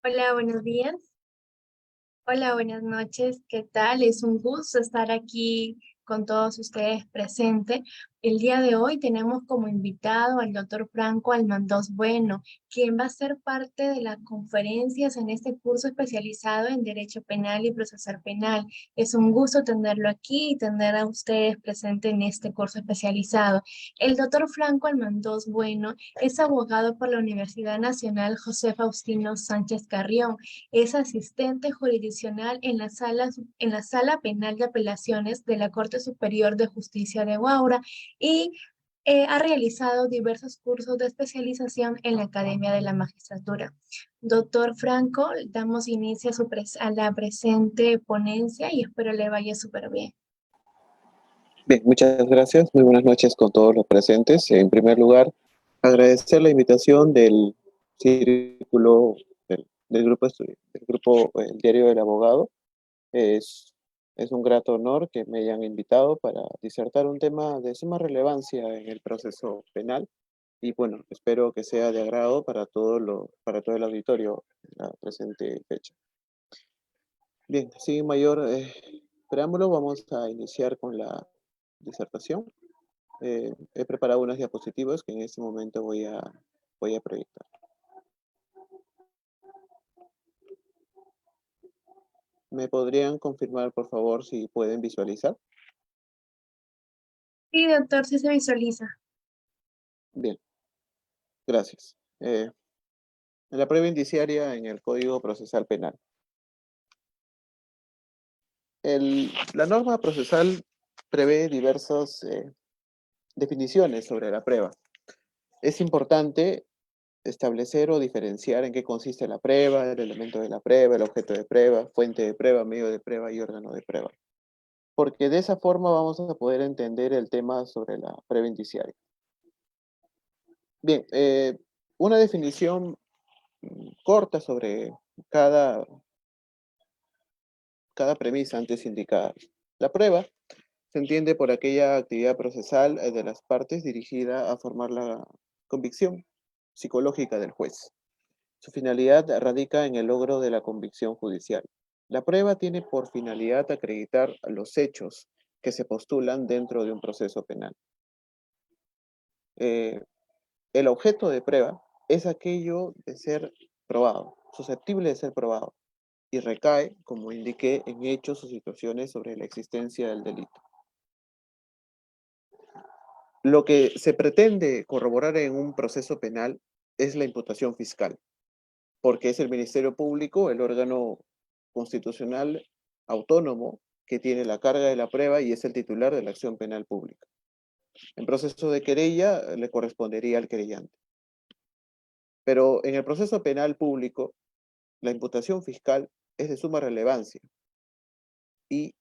Hola, buenos días. Hola, buenas noches. ¿Qué tal? Es un gusto estar aquí con todos ustedes presentes. El día de hoy tenemos como invitado al doctor Franco Almandoz Bueno, quien va a ser parte de las conferencias en este curso especializado en Derecho Penal y Procesal Penal. Es un gusto tenerlo aquí y tener a ustedes presentes en este curso especializado. El doctor Franco Almandoz Bueno es abogado por la Universidad Nacional José Faustino Sánchez Carrión. Es asistente jurisdiccional en la Sala Penal de Apelaciones de la Corte Superior de Justicia de Huaura y ha realizado diversos cursos de especialización en la Academia de la Magistratura. Doctor Franco, damos inicio a la presente ponencia y espero le vaya súper bien. Bien, muchas gracias. Muy buenas noches con todos los presentes. En primer lugar, agradecer la invitación del círculo del grupo El Diario del Abogado. Es, es un grato honor que me hayan invitado para disertar un tema de suma relevancia en el proceso penal. Y bueno, espero que sea de agrado para todo el auditorio en la presente fecha. Bien, sin mayor preámbulo, vamos a iniciar con la disertación. He preparado unas diapositivas que en este momento voy a proyectar. ¿Me podrían confirmar, por favor, si pueden visualizar? Sí, doctor, sí se visualiza. Bien, gracias. En la prueba indiciaria en el Código Procesal Penal. La norma procesal prevé diversas definiciones sobre la prueba. Es importante establecer o diferenciar en qué consiste la prueba, el elemento de la prueba, el objeto de prueba, fuente de prueba, medio de prueba y órgano de prueba. Porque de esa forma vamos a poder entender el tema sobre la prueba indiciaria. Bien, una definición corta sobre cada, cada premisa antes indicada. La prueba se entiende por aquella actividad procesal de las partes dirigida a formar la convicción psicológica del juez. Su finalidad radica en el logro de la convicción judicial. La prueba tiene por finalidad acreditar los hechos que se postulan dentro de un proceso penal. Eh, el objeto de prueba es aquello de ser probado, susceptible de ser probado, y recae, como indiqué, en hechos o situaciones sobre la existencia del delito. Lo que se pretende corroborar en un proceso penal es la imputación fiscal, porque es el Ministerio Público el órgano constitucional autónomo que tiene la carga de la prueba y es el titular de la acción penal pública. En proceso de querella le correspondería al querellante. Pero en el proceso penal público, la imputación fiscal es de suma relevancia y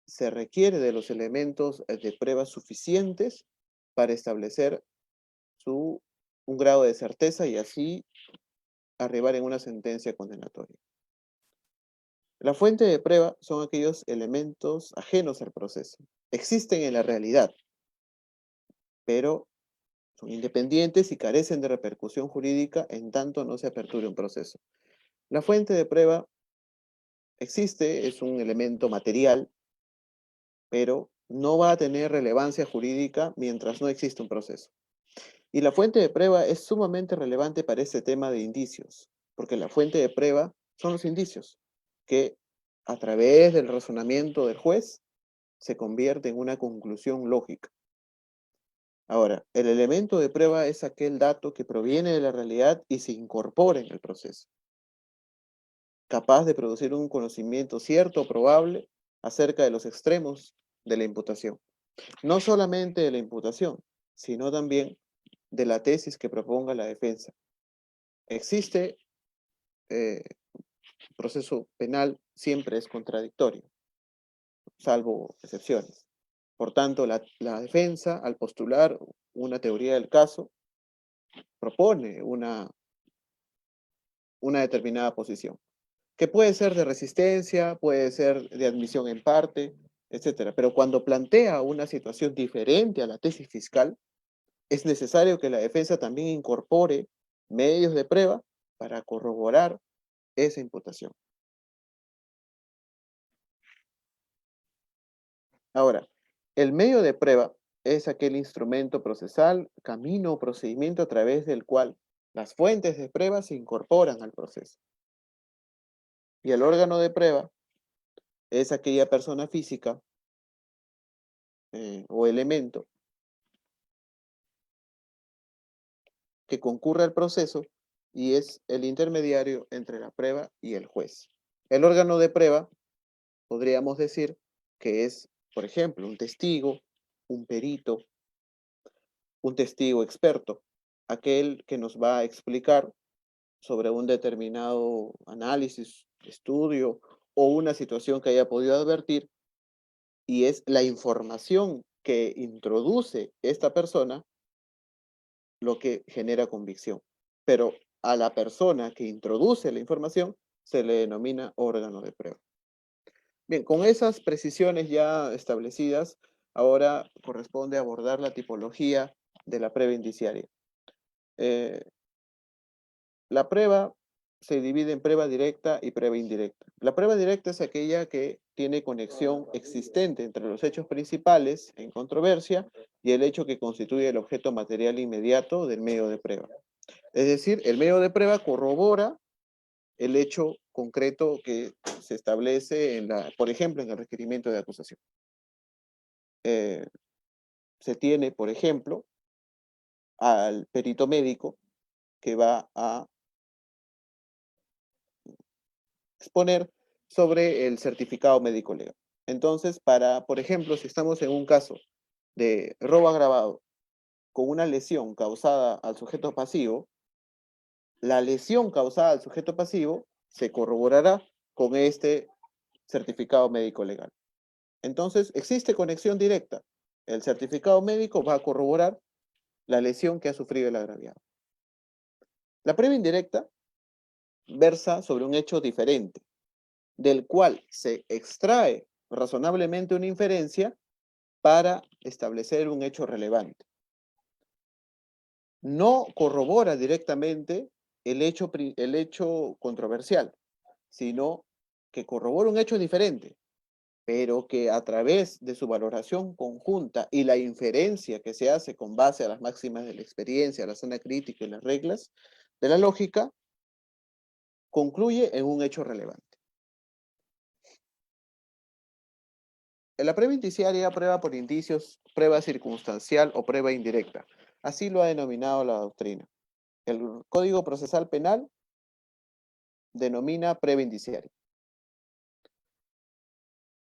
se requiere de los elementos de prueba suficientes para establecer un grado de certeza y así arribar en una sentencia condenatoria. La fuente de prueba son aquellos elementos ajenos al proceso. Existen en la realidad, pero son independientes y carecen de repercusión jurídica en tanto no se aperture un proceso. La fuente de prueba existe, es un elemento material, pero no va a tener relevancia jurídica mientras no exista un proceso. Y la fuente de prueba es sumamente relevante para este tema de indicios, porque la fuente de prueba son los indicios, que a través del razonamiento del juez se convierte en una conclusión lógica. Ahora, el elemento de prueba es aquel dato que proviene de la realidad y se incorpora en el proceso, capaz de producir un conocimiento cierto o probable acerca de los extremos de la imputación. No solamente de la imputación, sino también de la tesis que proponga la defensa. Existe proceso penal, siempre es contradictorio, salvo excepciones. Por tanto, la defensa, al postular una teoría del caso, propone una determinada posición, que puede ser de resistencia, puede ser de admisión en parte, etcétera. Pero cuando plantea una situación diferente a la tesis fiscal, es necesario que la defensa también incorpore medios de prueba para corroborar esa imputación. Ahora, el medio de prueba es aquel instrumento procesal, camino o procedimiento a través del cual las fuentes de prueba se incorporan al proceso. Y el órgano de prueba es aquella persona física o elemento que concurre al proceso y es el intermediario entre la prueba y el juez. El órgano de prueba, podríamos decir que es, por ejemplo, un testigo, un perito, un testigo experto, aquel que nos va a explicar sobre un determinado análisis, estudio o una situación que haya podido advertir, y es la información que introduce esta persona lo que genera convicción. Pero a la persona que introduce la información se le denomina órgano de prueba. Bien, con esas precisiones ya establecidas, ahora corresponde abordar la tipología de la prueba indiciaria. Eh, la prueba se divide en prueba directa y prueba indirecta. La prueba directa es aquella que tiene conexión existente entre los hechos principales en controversia y el hecho que constituye el objeto material inmediato del medio de prueba. Es decir, el medio de prueba corrobora el hecho concreto que se establece por ejemplo, en el requerimiento de acusación. Se tiene, por ejemplo, al perito médico que va a exponer sobre el certificado médico legal. Entonces, por ejemplo, si estamos en un caso de robo agravado con una lesión causada al sujeto pasivo, la lesión causada al sujeto pasivo se corroborará con este certificado médico legal. Entonces, existe conexión directa. El certificado médico va a corroborar la lesión que ha sufrido el agraviado. La prueba indirecta versa sobre un hecho diferente, del cual se extrae razonablemente una inferencia para establecer un hecho relevante. No corrobora directamente el hecho controversial, sino que corrobora un hecho diferente, pero que a través de su valoración conjunta y la inferencia que se hace con base a las máximas de la experiencia, la sana crítica y las reglas de la lógica, concluye en un hecho relevante. En la prueba indiciaria, prueba por indicios, prueba circunstancial o prueba indirecta. Así lo ha denominado la doctrina. El Código Procesal Penal denomina prueba indiciaria.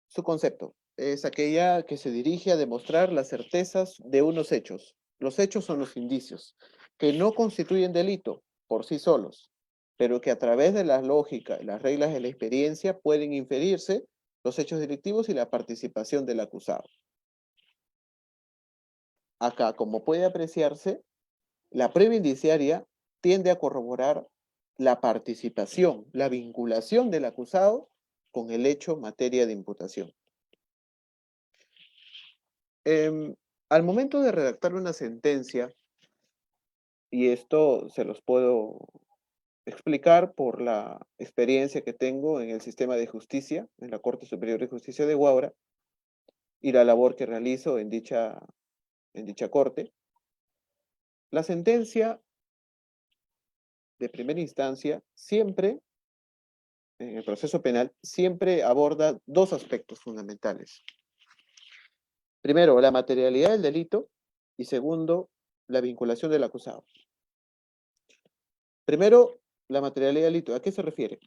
Su concepto es aquella que se dirige a demostrar las certezas de unos hechos. Los hechos son los indicios, que no constituyen delito por sí solos, pero que a través de la lógica y las reglas de la experiencia pueden inferirse los hechos delictivos y la participación del acusado. Acá, como puede apreciarse, la prueba indiciaria tiende a corroborar la participación, la vinculación del acusado con el hecho materia de imputación. Al momento de redactar una sentencia, y esto se los puedo explicar por la experiencia que tengo en el sistema de justicia, en la Corte Superior de Justicia de Huaura, y la labor que realizo en dicha corte, la sentencia de primera instancia siempre, en el proceso penal, siempre aborda dos aspectos fundamentales. Primero, la materialidad del delito y segundo, la vinculación del acusado. Primero, la materialidad del delito. ¿A qué se refiere?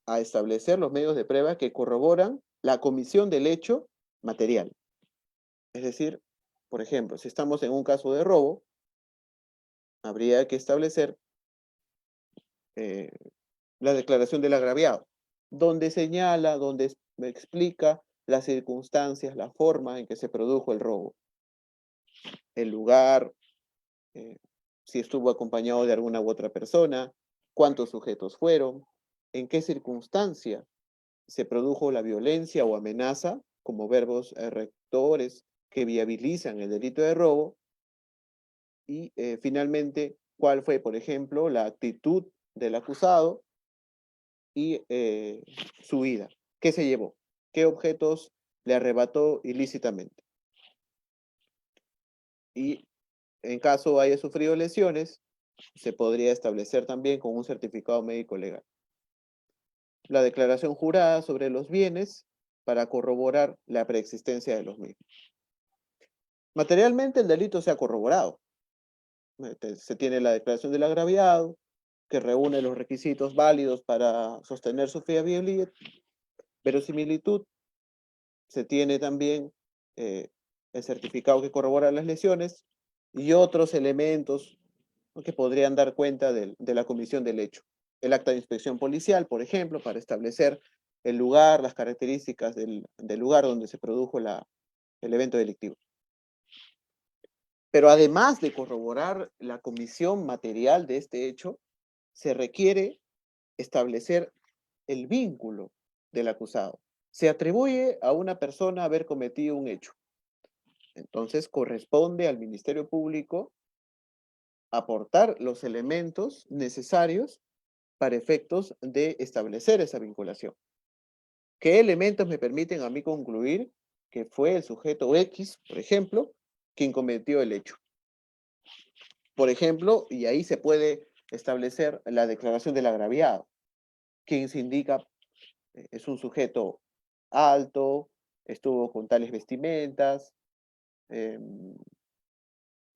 A establecer los medios de prueba que corroboran la comisión del hecho material. Es decir, por ejemplo, si estamos en un caso de robo, habría que establecer eh, la declaración del agraviado, donde señala, donde explica las circunstancias, la forma en que se produjo el robo, el lugar, eh, si estuvo acompañado de alguna u otra persona, cuántos sujetos fueron, en qué circunstancia se produjo la violencia o amenaza como verbos rectores que viabilizan el delito de robo y finalmente cuál fue, por ejemplo, la actitud del acusado y su huida. ¿Qué se llevó? ¿Qué objetos le arrebató ilícitamente? Y en caso haya sufrido lesiones, se podría establecer también con un certificado médico legal. La declaración jurada sobre los bienes para corroborar la preexistencia de los mismos. Materialmente el delito se ha corroborado. Se tiene la declaración del agraviado, que reúne los requisitos válidos para sostener su fiabilidad, verosimilitud. Se tiene también eh, el certificado que corrobora las lesiones y otros elementos, ¿no?, que podrían dar cuenta de la comisión del hecho. El acta de inspección policial, por ejemplo, para establecer el lugar, las características del lugar donde se produjo el evento delictivo. Pero además de corroborar la comisión material de este hecho, se requiere establecer el vínculo del acusado. Se atribuye a una persona haber cometido un hecho. Entonces corresponde al Ministerio Público aportar los elementos necesarios para efectos de establecer esa vinculación. ¿Qué elementos me permiten a mí concluir que fue el sujeto X, por ejemplo, quien cometió el hecho? Por ejemplo, y ahí se puede establecer la declaración del agraviado, quien se indica es un sujeto alto, estuvo con tales vestimentas, eh,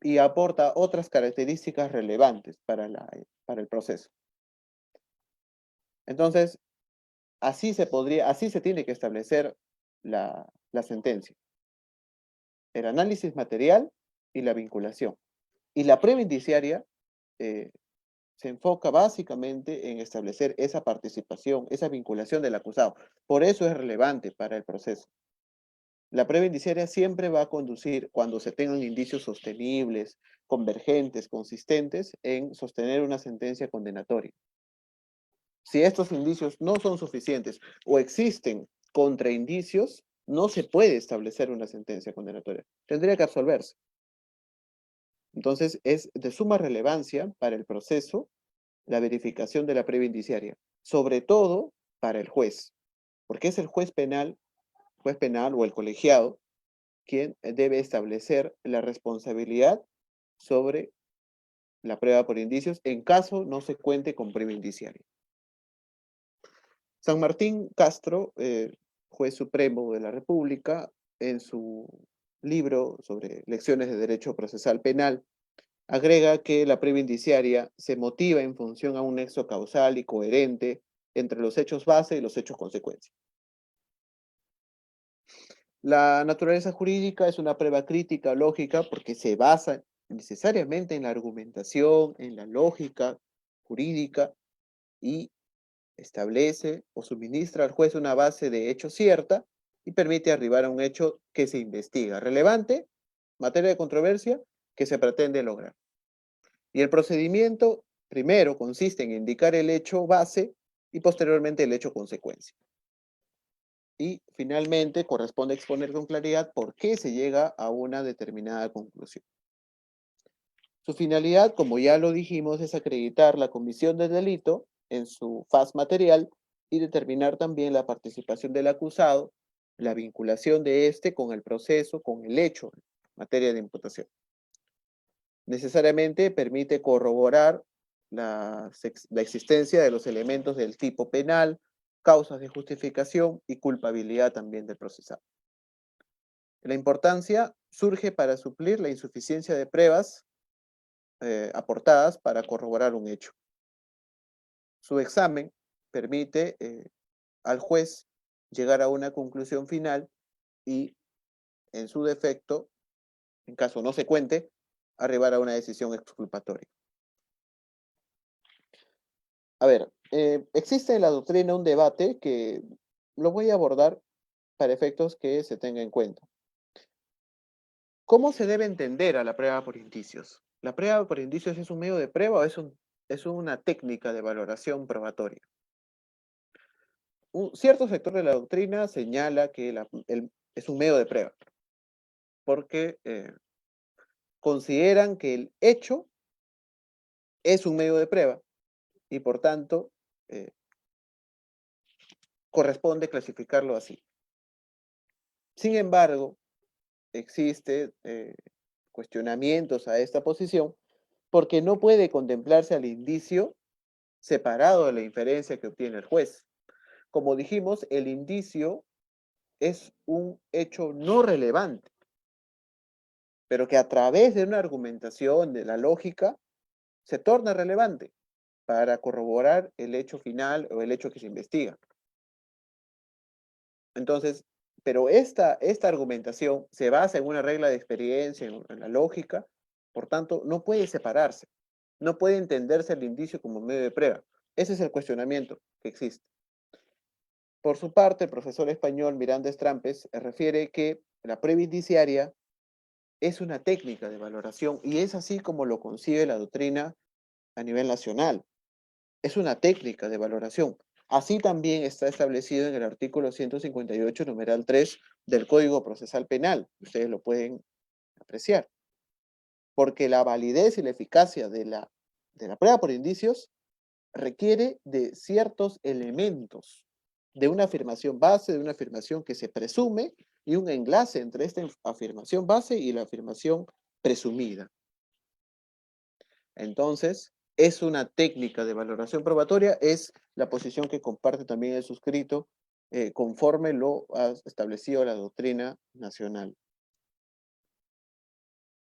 y aporta otras características relevantes para el proceso. Entonces, así se tiene que establecer la sentencia. El análisis material y la vinculación. Y la prueba indiciaria eh, se enfoca básicamente en establecer esa participación, esa vinculación del acusado. Por eso es relevante para el proceso. La prueba indiciaria siempre va a conducir, cuando se tengan indicios sostenibles, convergentes, consistentes, en sostener una sentencia condenatoria. Si estos indicios no son suficientes o existen contraindicios, no se puede establecer una sentencia condenatoria. Tendría que absolverse. Entonces, es de suma relevancia para el proceso la verificación de la prueba indiciaria, sobre todo para el juez, porque es el juez penal o el colegiado quien debe establecer la responsabilidad sobre la prueba por indicios en caso no se cuente con prueba indiciaria. San Martín Castro, juez supremo de la República, en su libro sobre lecciones de derecho procesal penal, agrega que la prueba indiciaria se motiva en función a un nexo causal y coherente entre los hechos base y los hechos consecuencia. La naturaleza jurídica es una prueba crítica, lógica, porque se basa necesariamente en la argumentación, en la lógica jurídica y establece o suministra al juez una base de hecho cierta y permite arribar a un hecho que se investiga, relevante, materia de controversia, que se pretende lograr. Y el procedimiento, primero, consiste en indicar el hecho base y posteriormente el hecho consecuencia. Y finalmente corresponde exponer con claridad por qué se llega a una determinada conclusión. Su finalidad, como ya lo dijimos, es acreditar la comisión del delito en su faz material y determinar también la participación del acusado, la vinculación de éste con el proceso, con el hecho, en materia de imputación. Necesariamente permite corroborar la existencia de los elementos del tipo penal, causas de justificación y culpabilidad también del procesado. La importancia surge para suplir la insuficiencia de pruebas aportadas para corroborar un hecho. Su examen permite al juez llegar a una conclusión final y, en su defecto, en caso no se cuente, arribar a una decisión exculpatoria. A ver, existe en la doctrina un debate que lo voy a abordar para efectos que se tenga en cuenta. ¿Cómo se debe entender a la prueba por indicios? ¿La prueba por indicios es un medio de prueba o es una técnica de valoración probatoria? Un cierto sector de la doctrina señala que es un medio de prueba, porque consideran que el hecho es un medio de prueba y por tanto corresponde clasificarlo así. Sin embargo, existen cuestionamientos a esta posición porque no puede contemplarse al indicio separado de la inferencia que obtiene el juez. Como dijimos, el indicio es un hecho no relevante, pero que a través de una argumentación de la lógica se torna relevante para corroborar el hecho final o el hecho que se investiga. Entonces, pero esta argumentación se basa en una regla de experiencia, en la lógica, por tanto, no puede separarse, no puede entenderse el indicio como medio de prueba. Ese es el cuestionamiento que existe. Por su parte, el profesor español Miranda Strampes refiere que la prueba indiciaria es una técnica de valoración y es así como lo concibe la doctrina a nivel nacional. Es una técnica de valoración. Así también está establecido en el artículo 158, numeral 3 del Código Procesal Penal. Ustedes lo pueden apreciar. Porque la validez y la eficacia de la prueba por indicios requiere de ciertos elementos, de una afirmación base, de una afirmación que se presume y un enlace entre esta afirmación base y la afirmación presumida. Entonces, es una técnica de valoración probatoria, es la posición que comparte también el suscrito conforme lo ha establecido la doctrina nacional.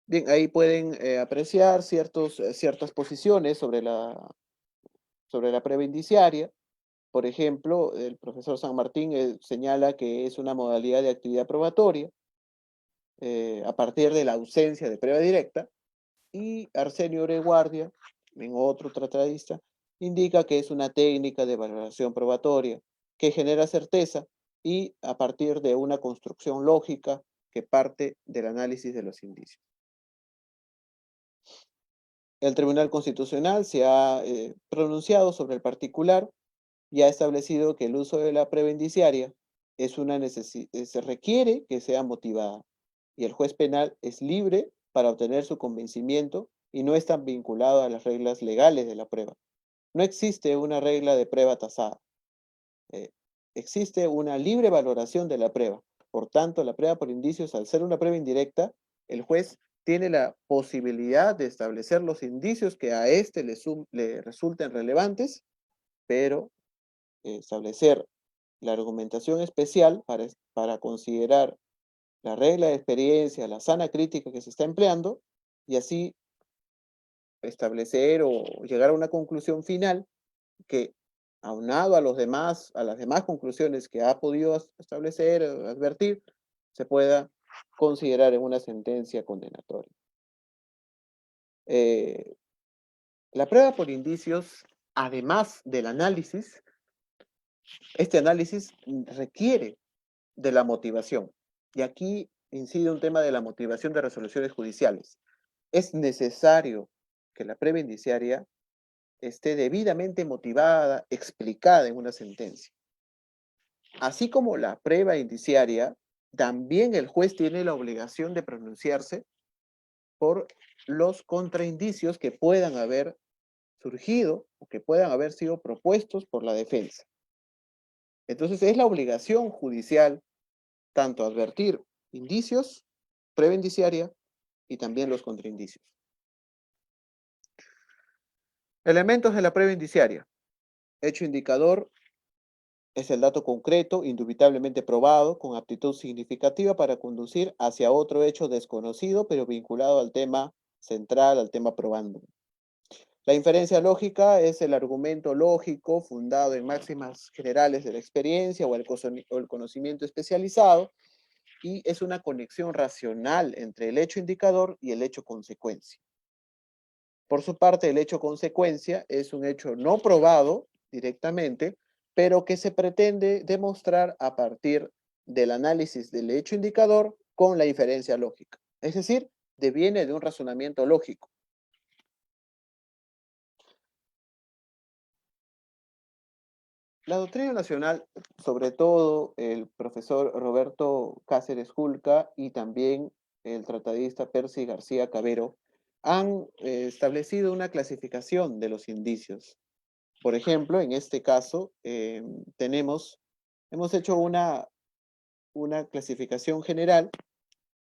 Bien, ahí pueden apreciar ciertas posiciones sobre la prueba indiciaria. Por ejemplo, el profesor San Martín señala que es una modalidad de actividad probatoria a partir de la ausencia de prueba directa, y Arsenio Oreguardia, en otro tratadista, indica que es una técnica de valoración probatoria que genera certeza y a partir de una construcción lógica que parte del análisis de los indicios. El Tribunal Constitucional se ha pronunciado sobre el particular y ha establecido que el uso de la prueba indiciaria se requiere que sea motivada y el juez penal es libre para obtener su convencimiento y no está vinculado a las reglas legales de la prueba. No existe una regla de prueba tasada. eh, Existe una libre valoración de la prueba. Por tanto, la prueba por indicios, al ser una prueba indirecta, el juez tiene la posibilidad de establecer los indicios que a éste le resulten relevantes, pero establecer la argumentación especial para considerar la regla de experiencia, la sana crítica que se está empleando, y así establecer o llegar a una conclusión final que, aunado a las demás conclusiones que ha podido establecer, advertir, se pueda considerar en una sentencia condenatoria. Eh, la prueba por indicios, además del análisis, este análisis requiere de la motivación. Y aquí incide un tema de la motivación de resoluciones judiciales. Es necesario que la prueba indiciaria esté debidamente motivada, explicada en una sentencia. Así como la prueba indiciaria, también el juez tiene la obligación de pronunciarse por los contraindicios que puedan haber surgido o que puedan haber sido propuestos por la defensa. Entonces es la obligación judicial tanto advertir indicios, prueba indiciaria y también los contraindicios. Elementos de la prueba indiciaria. Hecho indicador es el dato concreto, indubitablemente probado, con aptitud significativa para conducir hacia otro hecho desconocido, pero vinculado al tema central, al tema probando. La inferencia lógica es el argumento lógico fundado en máximas generales de la experiencia o el conocimiento especializado, y es una conexión racional entre el hecho indicador y el hecho consecuencia. Por su parte, el hecho consecuencia es un hecho no probado directamente, pero que se pretende demostrar a partir del análisis del hecho indicador con la inferencia lógica. Es decir, deviene de un razonamiento lógico. La doctrina nacional, sobre todo el profesor Roberto Cáceres Julca y también el tratadista Percy García Cabero, han establecido una clasificación de los indicios. Por ejemplo, en este caso tenemos Hemos hecho una clasificación general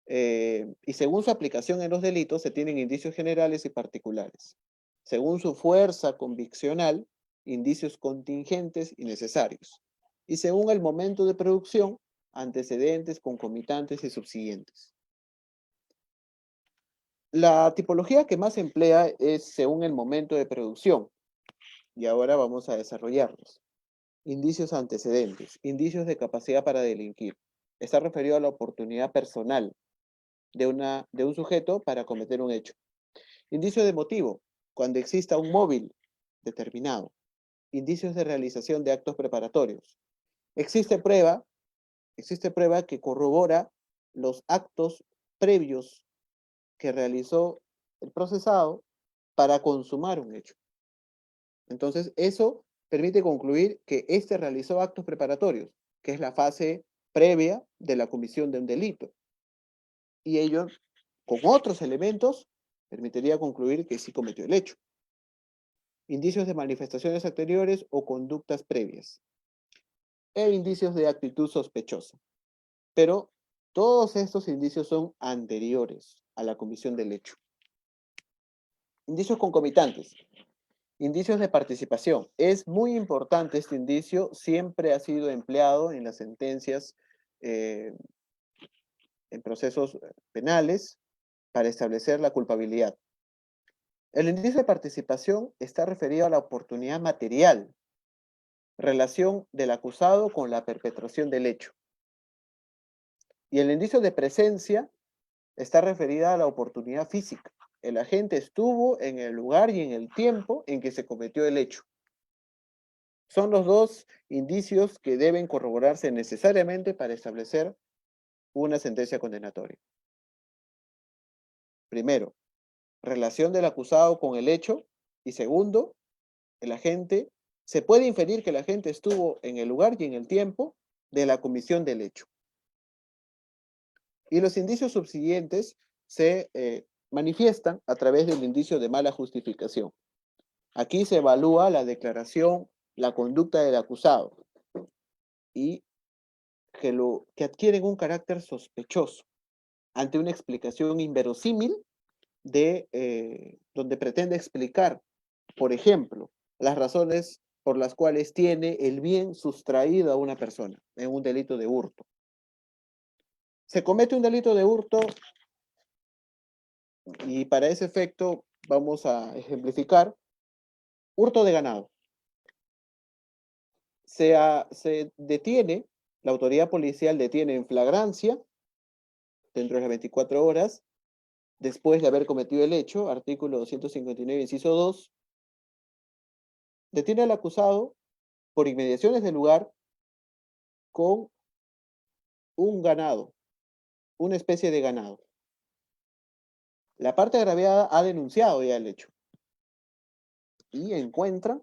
y según su aplicación en los delitos se tienen indicios generales y particulares. Según su fuerza conviccional, indicios contingentes y necesarios. Y según el momento de producción, antecedentes, concomitantes y subsiguientes. La tipología que más se emplea es según el momento de producción. Y ahora vamos a desarrollarlos. Indicios antecedentes, indicios de capacidad para delinquir. Está referido a la oportunidad personal de un sujeto para cometer un hecho. Indicio de motivo, cuando exista un móvil determinado. Indicios de realización de actos preparatorios. Existe prueba, existe prueba que corrobora los actos previos que realizó el procesado para consumar un hecho. Entonces, eso permite concluir que éste realizó actos preparatorios, que es la fase previa de la comisión de un delito. Y ello, con otros elementos, permitiría concluir que sí cometió el hecho. Indicios de manifestaciones anteriores o conductas previas. E indicios de actitud sospechosa. Pero todos estos indicios son anteriores a la comisión del hecho. Indicios concomitantes. Indicios de participación. Es muy importante este indicio, siempre ha sido empleado en las sentencias, en procesos penales, para establecer la culpabilidad. El indicio de participación está referido a la oportunidad material, relación del acusado con la perpetración del hecho. Y el indicio de presencia está referida a la oportunidad física. El agente estuvo en el lugar y en el tiempo en que se cometió el hecho. Son los dos indicios que deben corroborarse necesariamente para establecer una sentencia condenatoria. Primero, relación del acusado con el hecho. Y segundo, el agente, se puede inferir que el agente estuvo en el lugar y en el tiempo de la comisión del hecho. Y los indicios subsiguientes se manifiestan a través del indicio de mala justificación. Aquí se evalúa la declaración, la conducta del acusado y que adquieren un carácter sospechoso ante una explicación inverosímil donde pretende explicar, por ejemplo, las razones por las cuales tiene el bien sustraído a una persona en un delito de hurto. Se comete un delito de hurto y para ese efecto vamos a ejemplificar hurto de ganado. Se detiene, la autoridad policial detiene en flagrancia dentro de las 24 horas después de haber cometido el hecho, artículo 259, inciso 2, detiene al acusado por inmediaciones del lugar con un ganado, una especie de ganado. La parte agraviada ha denunciado ya el hecho y encuentra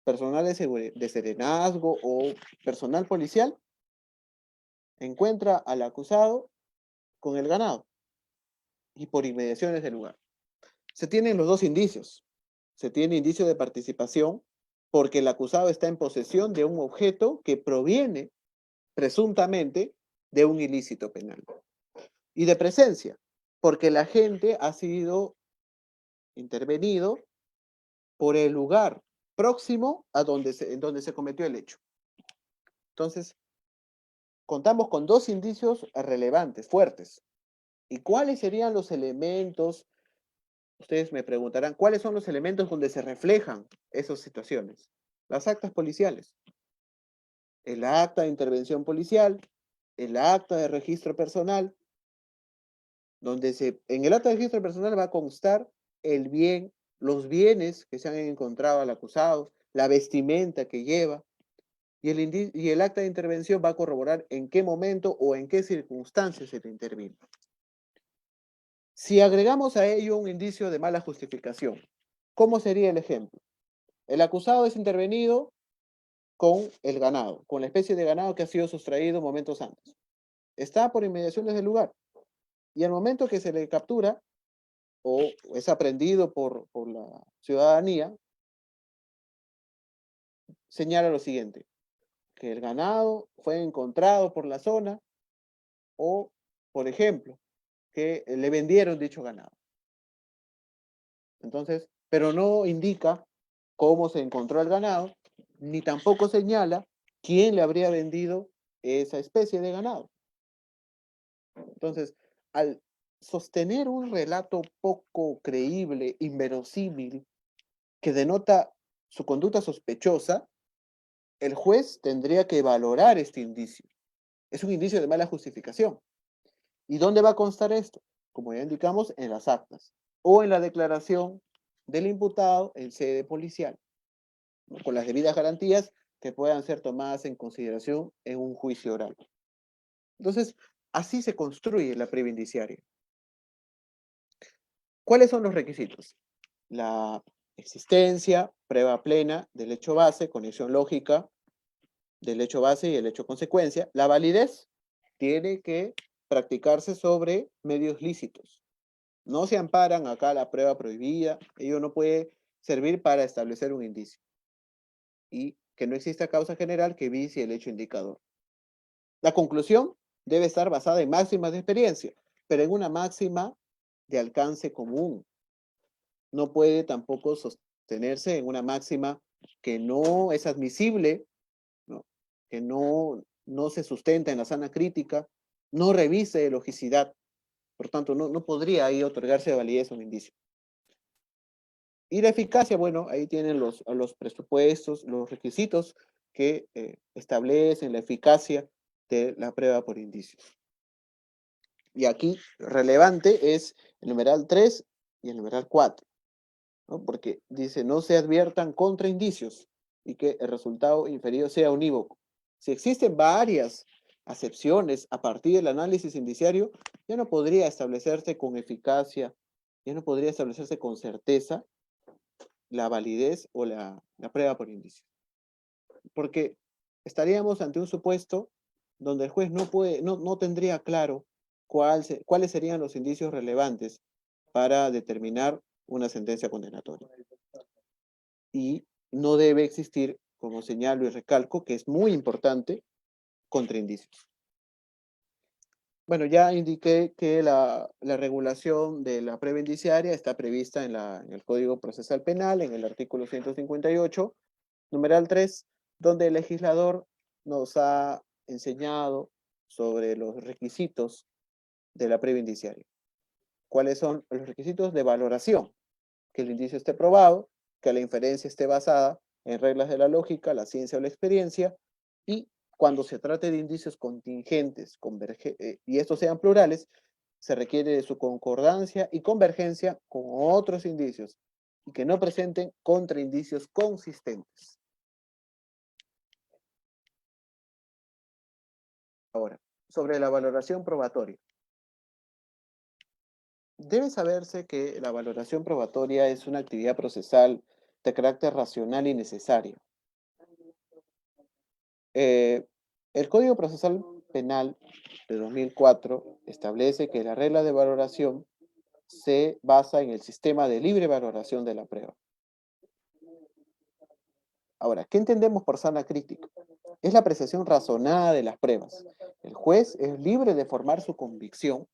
personal de serenazgo o personal policial, encuentra al acusado con el ganado y por inmediaciones del lugar. Se tienen los dos indicios. Se tiene indicio de participación porque el acusado está en posesión de un objeto que proviene presuntamente de un ilícito penal. Y de presencia, porque el agente ha sido intervenido por el lugar próximo a en donde se cometió el hecho. Entonces, contamos con dos indicios relevantes, fuertes. ¿Y cuáles serían los elementos? Ustedes me preguntarán, ¿cuáles son los elementos donde se reflejan esas situaciones? Las actas policiales. El acta de intervención policial, el acta de registro personal, donde en el acta de registro personal va a constar el bien, los bienes que se han encontrado al acusado, la vestimenta que lleva, y el acta de intervención va a corroborar en qué momento o en qué circunstancias se le intervino. Si agregamos a ello un indicio de mala justificación, ¿cómo sería el ejemplo? El acusado es intervenido con el ganado, con la especie de ganado que ha sido sustraído momentos antes. Está por inmediaciones del lugar. Y al momento que se le captura o es aprendido por la ciudadanía, señala lo siguiente. que el ganado fue encontrado por la zona o, por ejemplo, que le vendieron dicho ganado. Entonces, pero no indica cómo se encontró el ganado, ni tampoco señala quién le habría vendido esa especie de ganado. Entonces, al sostener un relato poco creíble, inverosímil, que denota su conducta sospechosa, el juez tendría que valorar este indicio. Es un indicio de mala justificación. ¿Y dónde va a constar esto? Como ya indicamos, en las actas o en la declaración del imputado en sede policial, ¿no? Con las debidas garantías que puedan ser tomadas en consideración en un juicio oral. Entonces, así se construye la prueba indiciaria. ¿Cuáles son los requisitos? La existencia, prueba plena del hecho base, conexión lógica del hecho base y el hecho consecuencia. La validez tiene que practicarse sobre medios lícitos. No se amparan acá la prueba prohibida, ello no puede servir para establecer un indicio. Y que no exista causa general que vicie el hecho indicador. La conclusión debe estar basada en máximas de experiencia, pero en una máxima de alcance común. No puede tampoco sostenerse en una máxima que no es admisible, ¿no? Que no se sustenta en la sana crítica, no revise logicidad. Por tanto, no podría ahí otorgarse validez a un indicio. Y la eficacia, bueno, ahí tienen los presupuestos, los requisitos que establecen la eficacia de la prueba por indicios. Y aquí relevante es el numeral 3 y el numeral 4, ¿no? Porque dice, no se adviertan contraindicios y que el resultado inferido sea unívoco. Si existen varias acepciones a partir del análisis indiciario, ya no podría establecerse con eficacia, ya no podría establecerse con certeza la validez o la prueba por indicios. Porque estaríamos ante un supuesto donde el juez no tendría claro cuáles serían los indicios relevantes para determinar una sentencia condenatoria. Y no debe existir, como señalo y recalco, que es muy importante, contraindicios. Bueno, ya indiqué que la regulación de la prueba indiciaria está prevista en el Código Procesal Penal, en el artículo 158, numeral 3, donde el legislador nos ha enseñado sobre los requisitos de la prueba indiciaria. ¿Cuáles son los requisitos de valoración? Que el indicio esté probado, que la inferencia esté basada en reglas de la lógica, la ciencia o la experiencia, y cuando se trate de indicios contingentes y estos sean plurales, se requiere de su concordancia y convergencia con otros indicios y que no presenten contraindicios consistentes. Ahora, sobre la valoración probatoria. Debe saberse que la valoración probatoria es una actividad procesal de carácter racional y necesaria. El Código Procesal Penal de 2004 establece que la regla de valoración se basa en el sistema de libre valoración de la prueba. Ahora, ¿qué entendemos por sana crítica? Es la apreciación razonada de las pruebas. El juez es libre de formar su convicción,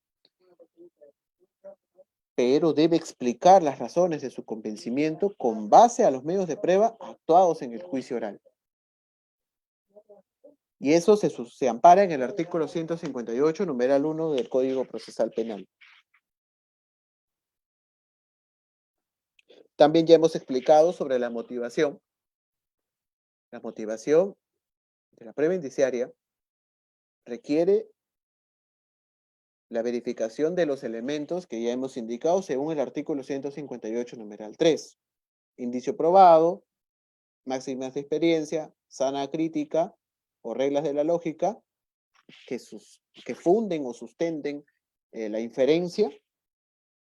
pero debe explicar las razones de su convencimiento con base a los medios de prueba actuados en el juicio oral. Y eso se ampara en el artículo 158, numeral 1 del Código Procesal Penal. También ya hemos explicado sobre la motivación. La motivación de la prueba indiciaria requiere la verificación de los elementos que ya hemos indicado según el artículo 158, numeral 3. Indicio probado, máximas de experiencia, sana crítica o reglas de la lógica que funden o sustenten la inferencia.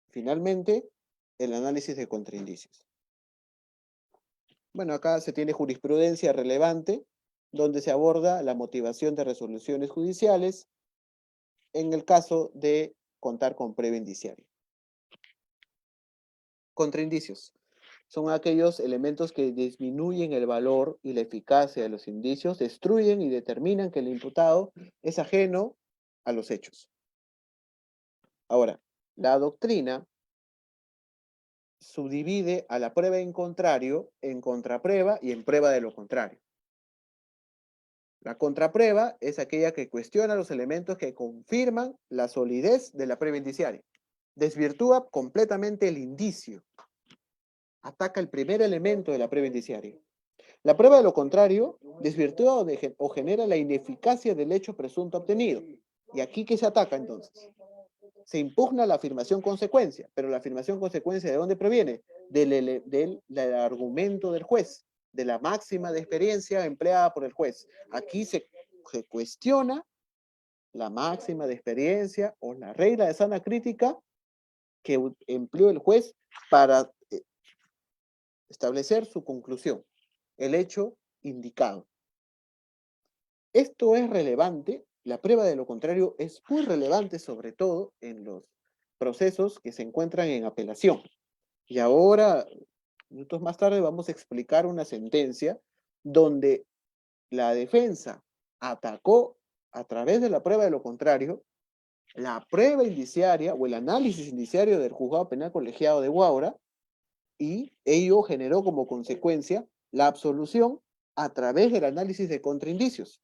Finalmente, el análisis de contraindicios. Bueno, acá se tiene jurisprudencia relevante, donde se aborda la motivación de resoluciones judiciales en el caso de contar con prueba indiciaria. Contraindicios. son aquellos elementos que disminuyen el valor y la eficacia de los indicios, destruyen y determinan que el imputado es ajeno a los hechos. Ahora, la doctrina subdivide a la prueba en contrario en contraprueba y en prueba de lo contrario. La contraprueba es aquella que cuestiona los elementos que confirman la solidez de la prueba indiciaria. Desvirtúa completamente el indicio. Ataca el primer elemento de la prueba indiciaria. La prueba de lo contrario desvirtúa o genera la ineficacia del hecho presunto obtenido. ¿Y aquí qué se ataca entonces? Se impugna la afirmación consecuencia, pero la afirmación consecuencia ¿de dónde proviene? Del argumento del juez, de la máxima de experiencia empleada por el juez. Aquí se cuestiona la máxima de experiencia o la regla de sana crítica que empleó el juez para establecer su conclusión, el hecho indicado. Esto es relevante, la prueba de lo contrario es muy relevante, sobre todo en los procesos que se encuentran en apelación. Y ahora, minutos más tarde, vamos a explicar una sentencia donde la defensa atacó a través de la prueba de lo contrario la prueba indiciaria o el análisis indiciario del juzgado penal colegiado de Huaura, y ello generó como consecuencia la absolución a través del análisis de contraindicios,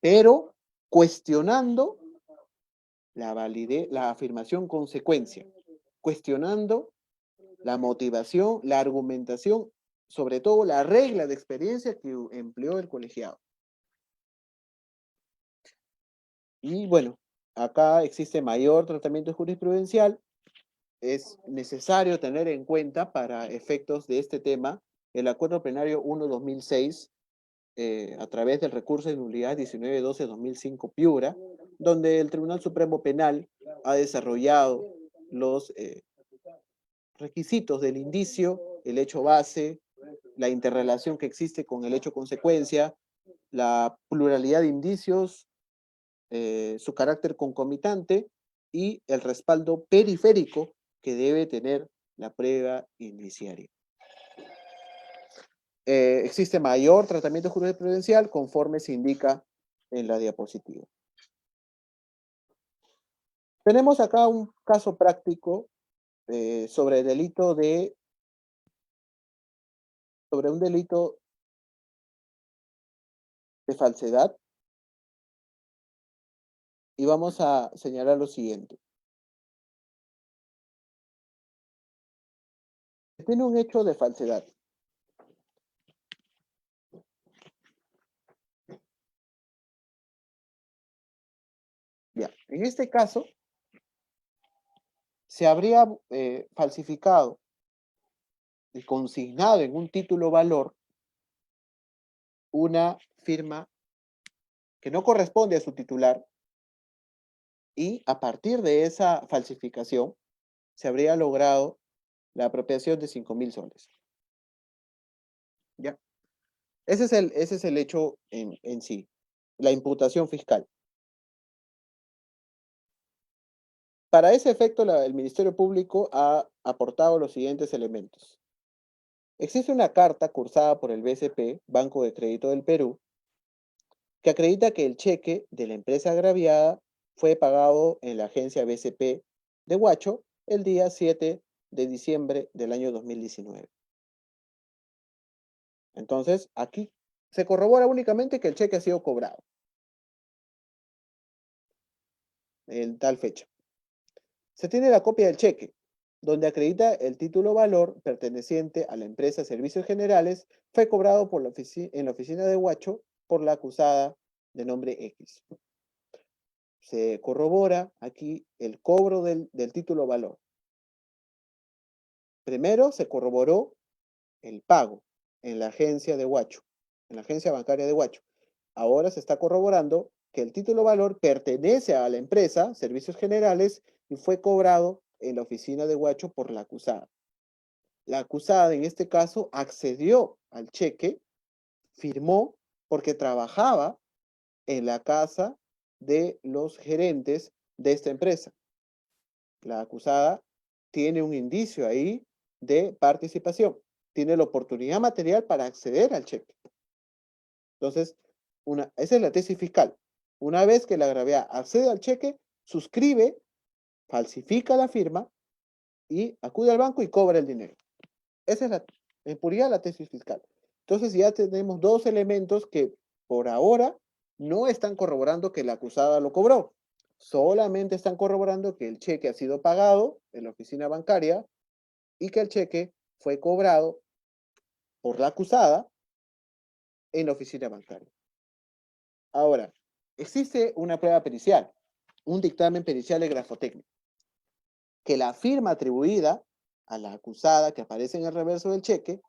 pero cuestionando la validez, la afirmación consecuencia, cuestionando la motivación, la argumentación, sobre todo la regla de experiencia que empleó el colegiado. Y bueno, acá existe mayor tratamiento jurisprudencial. Es necesario tener en cuenta para efectos de este tema el Acuerdo Plenario 1-2006 a través del recurso de nulidad 1912-2005 Piura, donde el Tribunal Supremo Penal ha desarrollado los requisitos del indicio, el hecho base, la interrelación que existe con el hecho consecuencia, la pluralidad de indicios, su carácter concomitante y el respaldo periférico que debe tener la prueba indiciaria. Existe mayor tratamiento jurisprudencial conforme se indica en la diapositiva. Tenemos acá un caso práctico sobre un delito de falsedad, y vamos a señalar lo siguiente. Tiene un hecho de falsedad. Ya, en este caso, se habría falsificado y consignado en un título valor una firma que no corresponde a su titular, y a partir de esa falsificación se habría logrado la apropiación de 5.000 soles. ¿Ya? Ese es el hecho en sí, la imputación fiscal. Para ese efecto, el Ministerio Público ha aportado los siguientes elementos. Existe una carta cursada por el BCP, Banco de Crédito del Perú, que acredita que el cheque de la empresa agraviada fue pagado en la agencia BCP de Huacho el día 7 de diciembre del año 2019. Entonces, aquí se corrobora únicamente que el cheque ha sido cobrado en tal fecha. Se tiene la copia del cheque, donde acredita el título valor perteneciente a la empresa Servicios Generales, fue cobrado en la oficina de Huacho por la acusada de nombre X. Se corrobora aquí el cobro del título valor. Primero se corroboró el pago en la agencia de Huacho, en la agencia bancaria de Huacho. Ahora se está corroborando que el título valor pertenece a la empresa Servicios Generales y fue cobrado en la oficina de Huacho por la acusada. La acusada en este caso accedió al cheque, firmó porque trabajaba en la casa de los gerentes de esta empresa. La acusada tiene un indicio ahí de participación. tiene la oportunidad material para acceder al cheque. Entonces, esa es la tesis fiscal. Una vez que el agraviado accede al cheque, suscribe, falsifica la firma y acude al banco y cobra el dinero. Esa es en puridad la tesis fiscal. Entonces ya tenemos dos elementos que por ahora no están corroborando que la acusada lo cobró. Solamente están corroborando que el cheque ha sido pagado en la oficina bancaria y que el cheque fue cobrado por la acusada en la oficina bancaria. Ahora, existe una prueba pericial, un dictamen pericial de grafotécnico, que la firma atribuida a la acusada que aparece en el reverso del cheque,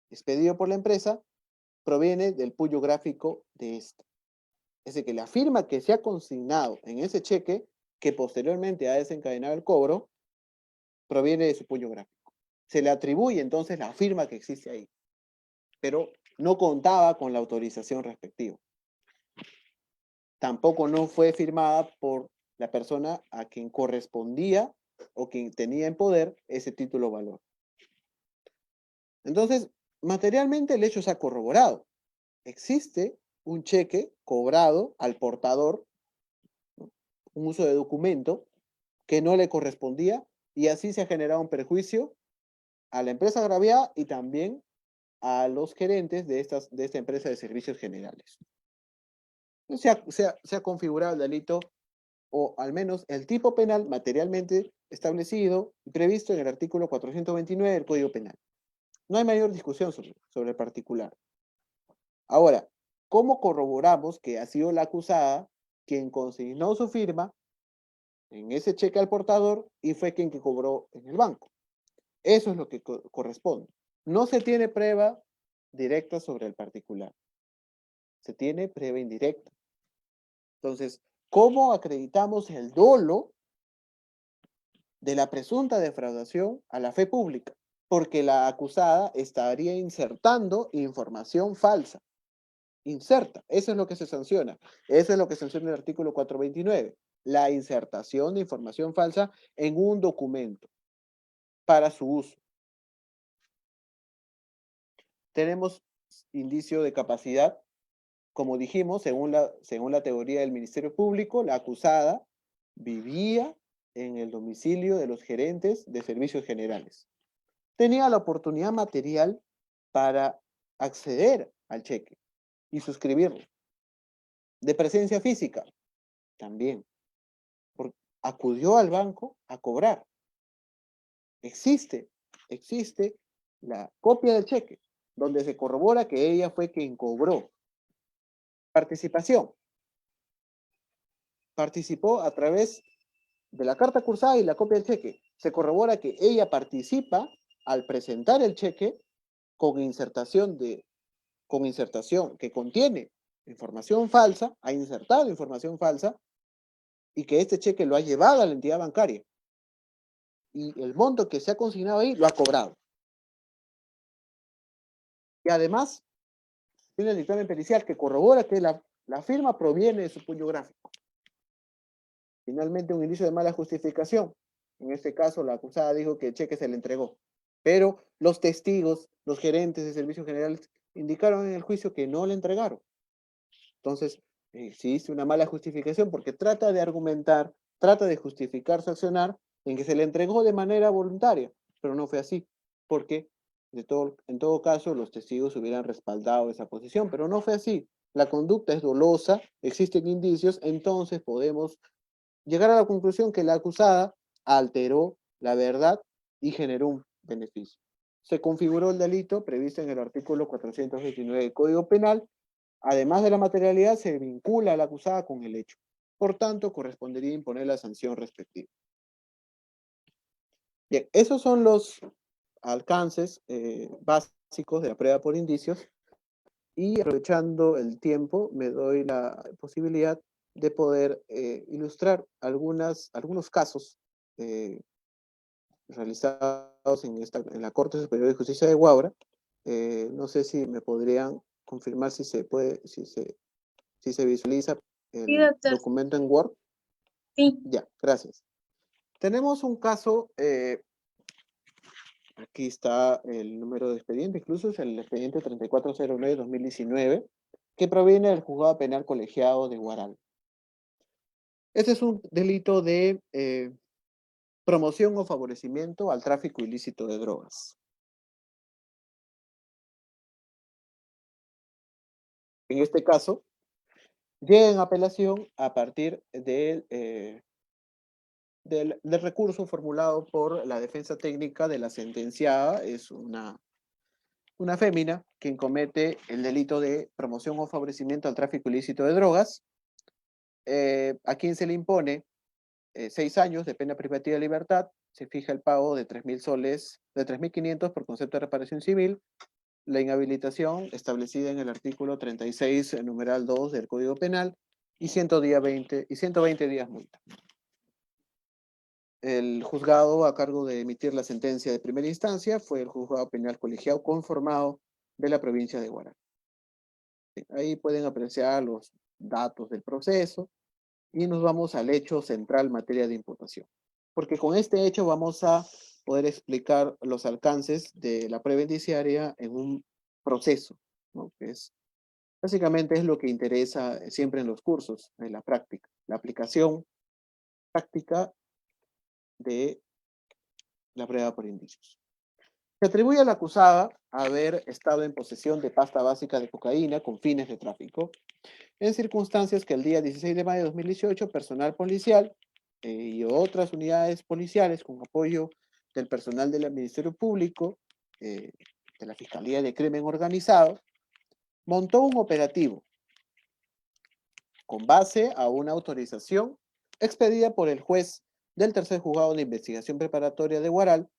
expedido por la empresa, proviene del puño gráfico de esta. Es decir, que la firma que se ha consignado en ese cheque, que posteriormente ha desencadenado el cobro, proviene de su puño gráfico. Se le atribuye entonces la firma que existe ahí, pero no contaba con la autorización respectiva. Tampoco no fue firmada por la persona a quien correspondía o quien tenía en poder ese título o valor. Entonces, materialmente el hecho se ha corroborado. Existe un cheque cobrado al portador, ¿no? Un uso de documento que no le correspondía y así se ha generado un perjuicio a la empresa agraviada y también a los gerentes de esta empresa de servicios generales. Se ha configurado el delito o al menos el tipo penal materialmente establecido y previsto en el artículo 429 del Código Penal. No hay mayor discusión sobre el particular. Ahora, ¿cómo corroboramos que ha sido la acusada quien consignó su firma en ese cheque al portador y fue quien que cobró en el banco? Eso es lo que corresponde. No se tiene prueba directa sobre el particular. Se tiene prueba indirecta. Entonces, ¿cómo acreditamos el dolo de la presunta defraudación a la fe pública? Porque la acusada estaría insertando información falsa. Inserta, eso es lo que se sanciona. Eso es lo que sanciona el artículo 429. La insertación de información falsa en un documento para su uso. Tenemos indicio de capacidad. Como dijimos, según la teoría del Ministerio Público, la acusada vivía en el domicilio de los gerentes de servicios generales. Tenía la oportunidad material para acceder al cheque y suscribirlo. De presencia física, también. Acudió al banco a cobrar. Existe la copia del cheque, donde se corrobora que ella fue quien cobró. Participación. Participó a través de la carta cursada y la copia del cheque. Se corrobora que ella participa al presentar el cheque con insertación que contiene información falsa, ha insertado información falsa y que este cheque lo ha llevado a la entidad bancaria. Y el monto que se ha consignado ahí lo ha cobrado. Y además, tiene el dictamen pericial que corrobora que la firma proviene de su puño gráfico. Finalmente, un indicio de mala justificación. En este caso, la acusada dijo que el cheque se le entregó. Pero los testigos, los gerentes de servicios generales, indicaron en el juicio que no le entregaron. Entonces, existe una mala justificación porque trata de argumentar, trata de justificar su accionar en que se le entregó de manera voluntaria, pero no fue así, porque en todo caso los testigos hubieran respaldado esa posición, pero no fue así. La conducta es dolosa, existen indicios, entonces podemos llegar a la conclusión que la acusada alteró la verdad y generó un beneficio. Se configuró el delito previsto en el artículo 429 del Código Penal. Además de la materialidad, se vincula a la acusada con el hecho. Por tanto, correspondería imponer la sanción respectiva. Bien, esos son los alcances básicos de la prueba por indicios y aprovechando el tiempo me doy la posibilidad de poder ilustrar algunos casos realizados en la Corte Superior de Justicia de Huaura. No sé si me podrían confirmar si se visualiza Sí, el doctor. documento en Word. Sí. Ya, gracias. Tenemos un caso Aquí está el número de expediente, incluso es el expediente 3409-2019, que proviene del Juzgado Penal Colegiado de Huaral. Este es un delito de promoción o favorecimiento al tráfico ilícito de drogas. En este caso, llega en apelación a partir del recurso formulado por la defensa técnica de la sentenciada. Es una fémina quien comete el delito de promoción o favorecimiento al tráfico ilícito de drogas, a quien se le impone 6 años de pena privativa de libertad. Se fija el pago de 3.000 soles, de 3.500 por concepto de reparación civil, la inhabilitación establecida en el artículo 36, numeral 2 del Código Penal, y 120 días multa. El juzgado a cargo de emitir la sentencia de primera instancia fue el Juzgado Penal Colegiado conformado de la provincia de Huaral. Ahí pueden apreciar los datos del proceso y nos vamos al hecho central en materia de imputación. Porque con este hecho vamos a poder explicar los alcances de la prueba indiciaria en un proceso, ¿no? Que es, básicamente es lo que interesa siempre en los cursos, en la práctica, la aplicación práctica de la prueba por indicios. Se atribuye a la acusada haber estado en posesión de pasta básica de cocaína con fines de tráfico, en circunstancias que el día 16 de mayo de 2018, personal policial y otras unidades policiales con apoyo del personal del Ministerio Público, de la Fiscalía de Crimen Organizado, montó un operativo con base a una autorización expedida por el juez del tercer juzgado de investigación preparatoria de Huaral,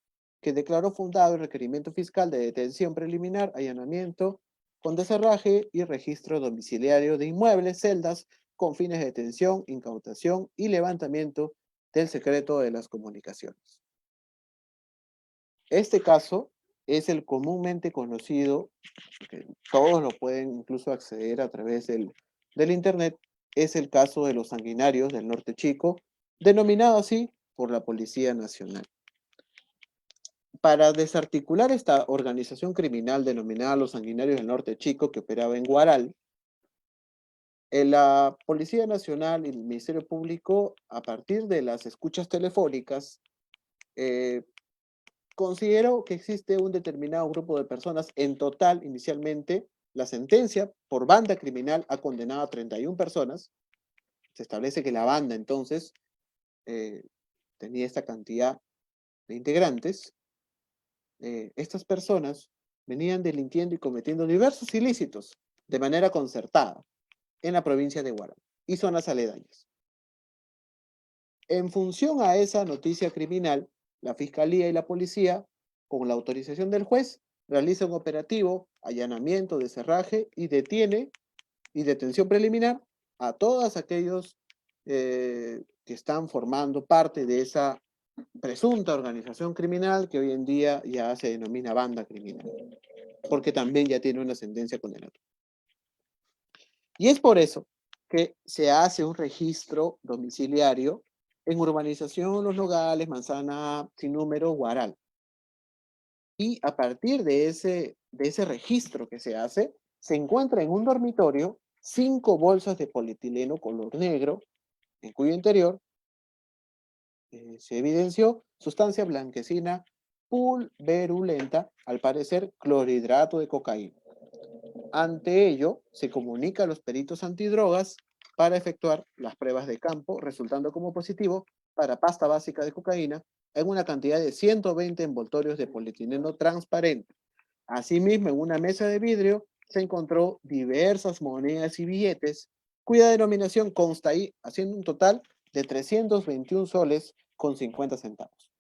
que declaró fundado el requerimiento fiscal de detención preliminar, allanamiento con deserraje y registro domiciliario de inmuebles, celdas, con fines de detención, incautación y levantamiento del secreto de las comunicaciones. Este caso es el comúnmente conocido, que todos lo pueden incluso acceder a través del Internet, es el caso de los sanguinarios del Norte Chico, denominado así por la Policía Nacional. Para desarticular esta organización criminal denominada los Sanguinarios del Norte Chico, que operaba en Huaral, la Policía Nacional y el Ministerio Público, a partir de las escuchas telefónicas, consideró que existe un determinado grupo de personas. En total, inicialmente, la sentencia por banda criminal ha condenado a 31 personas. Se establece que la banda, entonces, tenía esta cantidad de integrantes. Estas personas venían delinquiendo y cometiendo diversos ilícitos de manera concertada en la provincia de Huaral y zonas aledañas. En función a esa noticia criminal, la Fiscalía y la Policía, con la autorización del juez, realiza un operativo, allanamiento, deserraje y detiene y detención preliminar a todos aquellos que están formando parte de esa presunta organización criminal que hoy en día ya se denomina banda criminal, porque también ya tiene una sentencia condenatoria. Y es por eso que se hace un registro domiciliario en urbanización Los Nogales, Manzana Sin Número, Huaral. Y a partir de ese registro que se hace, se encuentra en un dormitorio 5 bolsas de polietileno color negro, en cuyo interior se evidenció sustancia blanquecina pulverulenta, al parecer clorhidrato de cocaína. Ante ello, se comunica a los peritos antidrogas para efectuar las pruebas de campo, resultando como positivo para pasta básica de cocaína en una cantidad de 120 envoltorios de polietileno transparente. Asimismo, en una mesa de vidrio se encontró diversas monedas y billetes, cuya denominación consta ahí, haciendo un total de 321 soles con 50 centavos,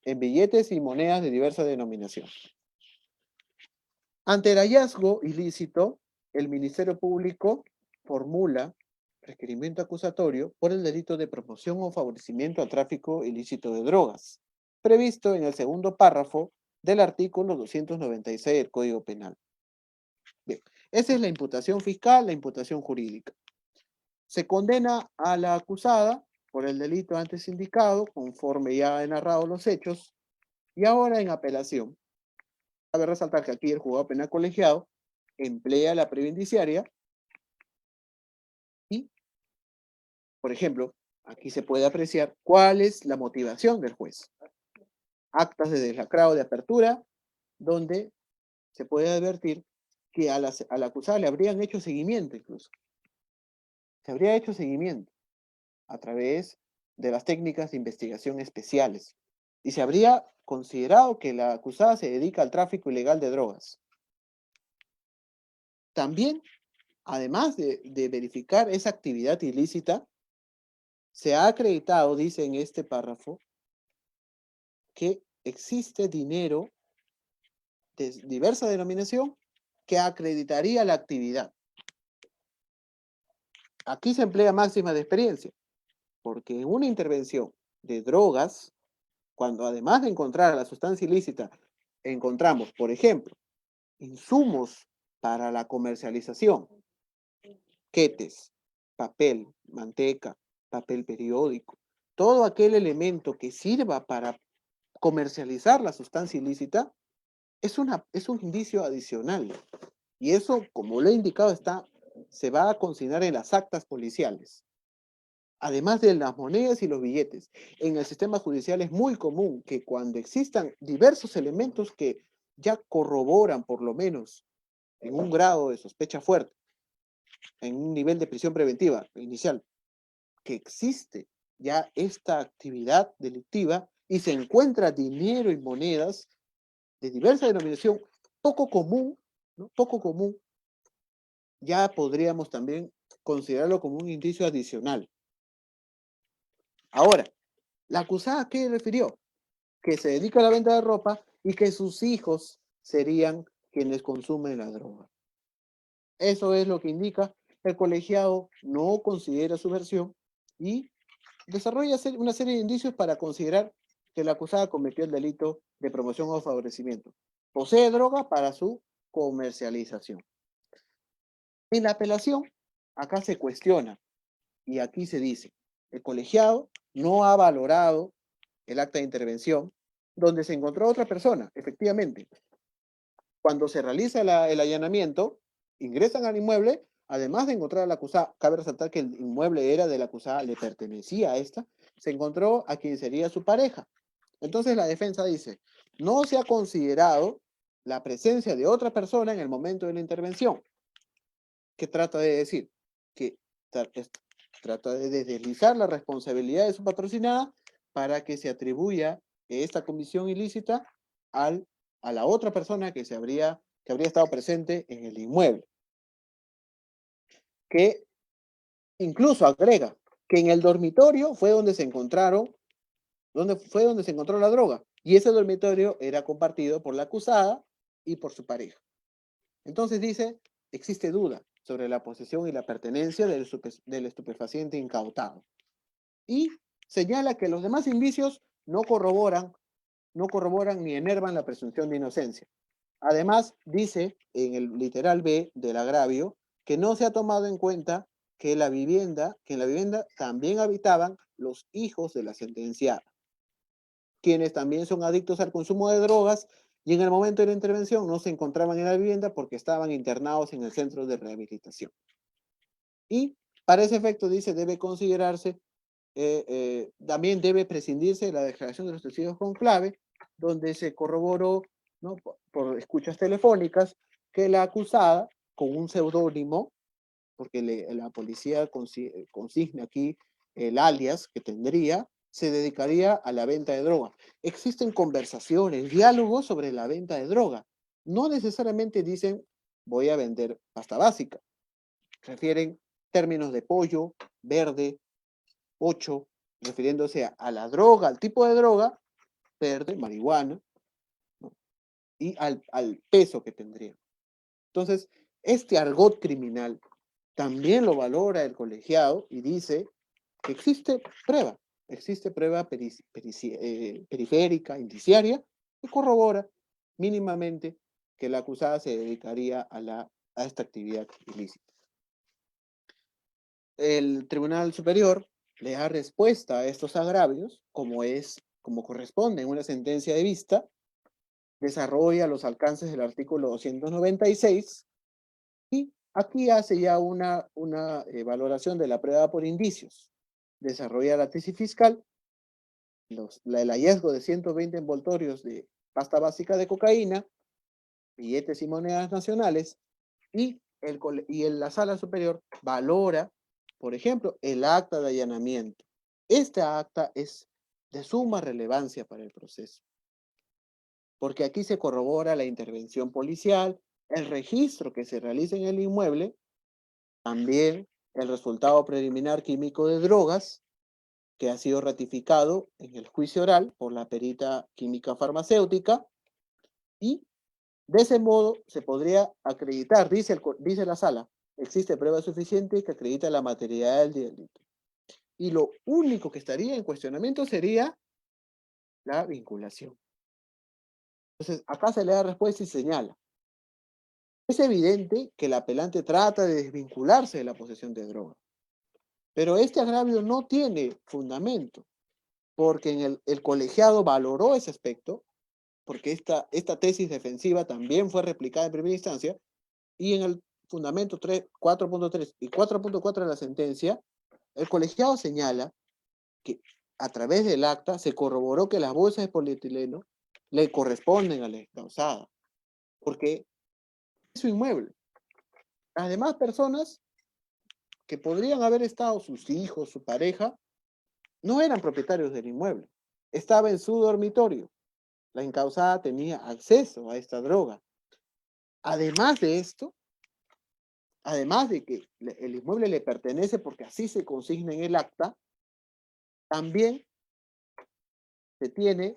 en billetes y monedas de diversa denominación. Ante el hallazgo ilícito, el Ministerio Público formula requerimiento acusatorio por el delito de promoción o favorecimiento al tráfico ilícito de drogas, previsto en el segundo párrafo del artículo 296 del Código Penal. Bien, esa es la imputación fiscal, la imputación jurídica. Se condena a la acusada por el delito antes indicado, conforme ya he narrado los hechos, Y ahora en apelación, cabe resaltar que aquí el juzgado penal colegiado emplea la prueba indiciaria y, por ejemplo, aquí se puede apreciar cuál es la motivación del juez. Actas de deslacrado de apertura, donde se puede advertir que a la acusada le habrían hecho seguimiento incluso. Se habría hecho seguimiento a través de las técnicas de investigación especiales y se habría considerado que la acusada se dedica al tráfico ilegal de drogas. También, además de verificar esa actividad ilícita, se ha acreditado, dice en este párrafo, que existe dinero de diversa denominación que acreditaría la actividad. Aquí se emplea máxima de experiencia, porque en una intervención de drogas, cuando además de encontrar la sustancia ilícita, encontramos, por ejemplo, insumos para la comercialización, quetes, papel, manteca, papel periódico, todo aquel elemento que sirva para comercializar la sustancia ilícita, es un indicio adicional. Y eso, como lo he indicado, se va a consignar en las actas policiales. Además de las monedas y los billetes, en el sistema judicial es muy común que cuando existan diversos elementos que ya corroboran por lo menos en un grado de sospecha fuerte, en un nivel de prisión preventiva inicial, que existe ya esta actividad delictiva y se encuentra dinero y monedas de diversa denominación, poco común, ¿no? Poco común, ya podríamos también considerarlo como un indicio adicional. Ahora, la acusada, ¿qué refirió? Que se dedica a la venta de ropa y que sus hijos serían quienes consumen la droga. Eso es lo que indica. El colegiado no considera su versión y desarrolla una serie de indicios para considerar que la acusada cometió el delito de promoción o favorecimiento. Posee droga para su comercialización. En la apelación, acá se cuestiona y aquí se dice, el colegiado no ha valorado el acta de intervención donde se encontró otra persona, efectivamente. Cuando se realiza el allanamiento, ingresan al inmueble, además de encontrar a la acusada, cabe resaltar que el inmueble era de la acusada, le pertenecía a esta, se encontró a quien sería su pareja. Entonces la defensa dice, no se ha considerado la presencia de otra persona en el momento de la intervención. ¿Qué trata de decir? Que trata de deslizar la responsabilidad de su patrocinada para que se atribuya esta comisión ilícita a la otra persona que habría estado presente en el inmueble. Que incluso agrega que en el dormitorio fue donde se encontró la droga. Y ese dormitorio era compartido por la acusada y por su pareja. Entonces dice, existe duda sobre la posesión y la pertenencia del estupefaciente incautado. Y señala que los demás indicios no corroboran ni enervan la presunción de inocencia. Además, dice en el literal B del agravio que no se ha tomado en cuenta que en la vivienda también habitaban los hijos de la sentenciada, quienes también son adictos al consumo de drogas y en el momento de la intervención no se encontraban en la vivienda porque estaban internados en el centro de rehabilitación. Y para ese efecto, dice, debe considerarse, también debe prescindirse de la declaración de los testigos con clave, donde se corroboró, ¿no? por escuchas telefónicas, que la acusada, con un seudónimo, porque la policía consigna aquí el alias que tendría, se dedicaría a la venta de droga. Existen conversaciones, diálogos sobre la venta de droga. No necesariamente dicen voy a vender pasta básica. Refieren términos de pollo, verde, 8, refiriéndose a la droga, al tipo de droga, verde, marihuana, ¿no? Y al peso que tendría. Entonces, este argot criminal también lo valora el colegiado y dice que existe prueba periférica, indiciaria, que corrobora mínimamente que la acusada se dedicaría a esta actividad ilícita. El Tribunal Superior le da respuesta a estos agravios, como es como corresponde en una sentencia de vista, desarrolla los alcances del artículo 296 y aquí hace ya una valoración de la prueba por indicios. Desarrolla la tesis fiscal, el hallazgo de 120 envoltorios de pasta básica de cocaína, billetes y monedas nacionales, y la sala superior valora, por ejemplo, el acta de allanamiento. Esta acta es de suma relevancia para el proceso, porque aquí se corrobora la intervención policial, el registro que se realiza en el inmueble, también el resultado preliminar químico de drogas, que ha sido ratificado en el juicio oral por la perita química farmacéutica, y de ese modo se podría acreditar, dice la sala, existe prueba suficiente que acredita la materialidad del delito. Y lo único que estaría en cuestionamiento sería la vinculación. Entonces, acá se le da respuesta y señala. Es evidente que el apelante trata de desvincularse de la posesión de droga, pero este agravio no tiene fundamento, porque el colegiado valoró ese aspecto, porque esta tesis defensiva también fue replicada en primera instancia, y en el fundamento 4.3 y 4.4 de la sentencia, el colegiado señala que a través del acta se corroboró que las bolsas de polietileno le corresponden a la causada, porque es su inmueble. Las demás personas que podrían haber estado, sus hijos, su pareja, no eran propietarios del inmueble. Estaba en su dormitorio. La incausada tenía acceso a esta droga. Además de esto, además de que el inmueble le pertenece porque así se consigna en el acta, también se tiene,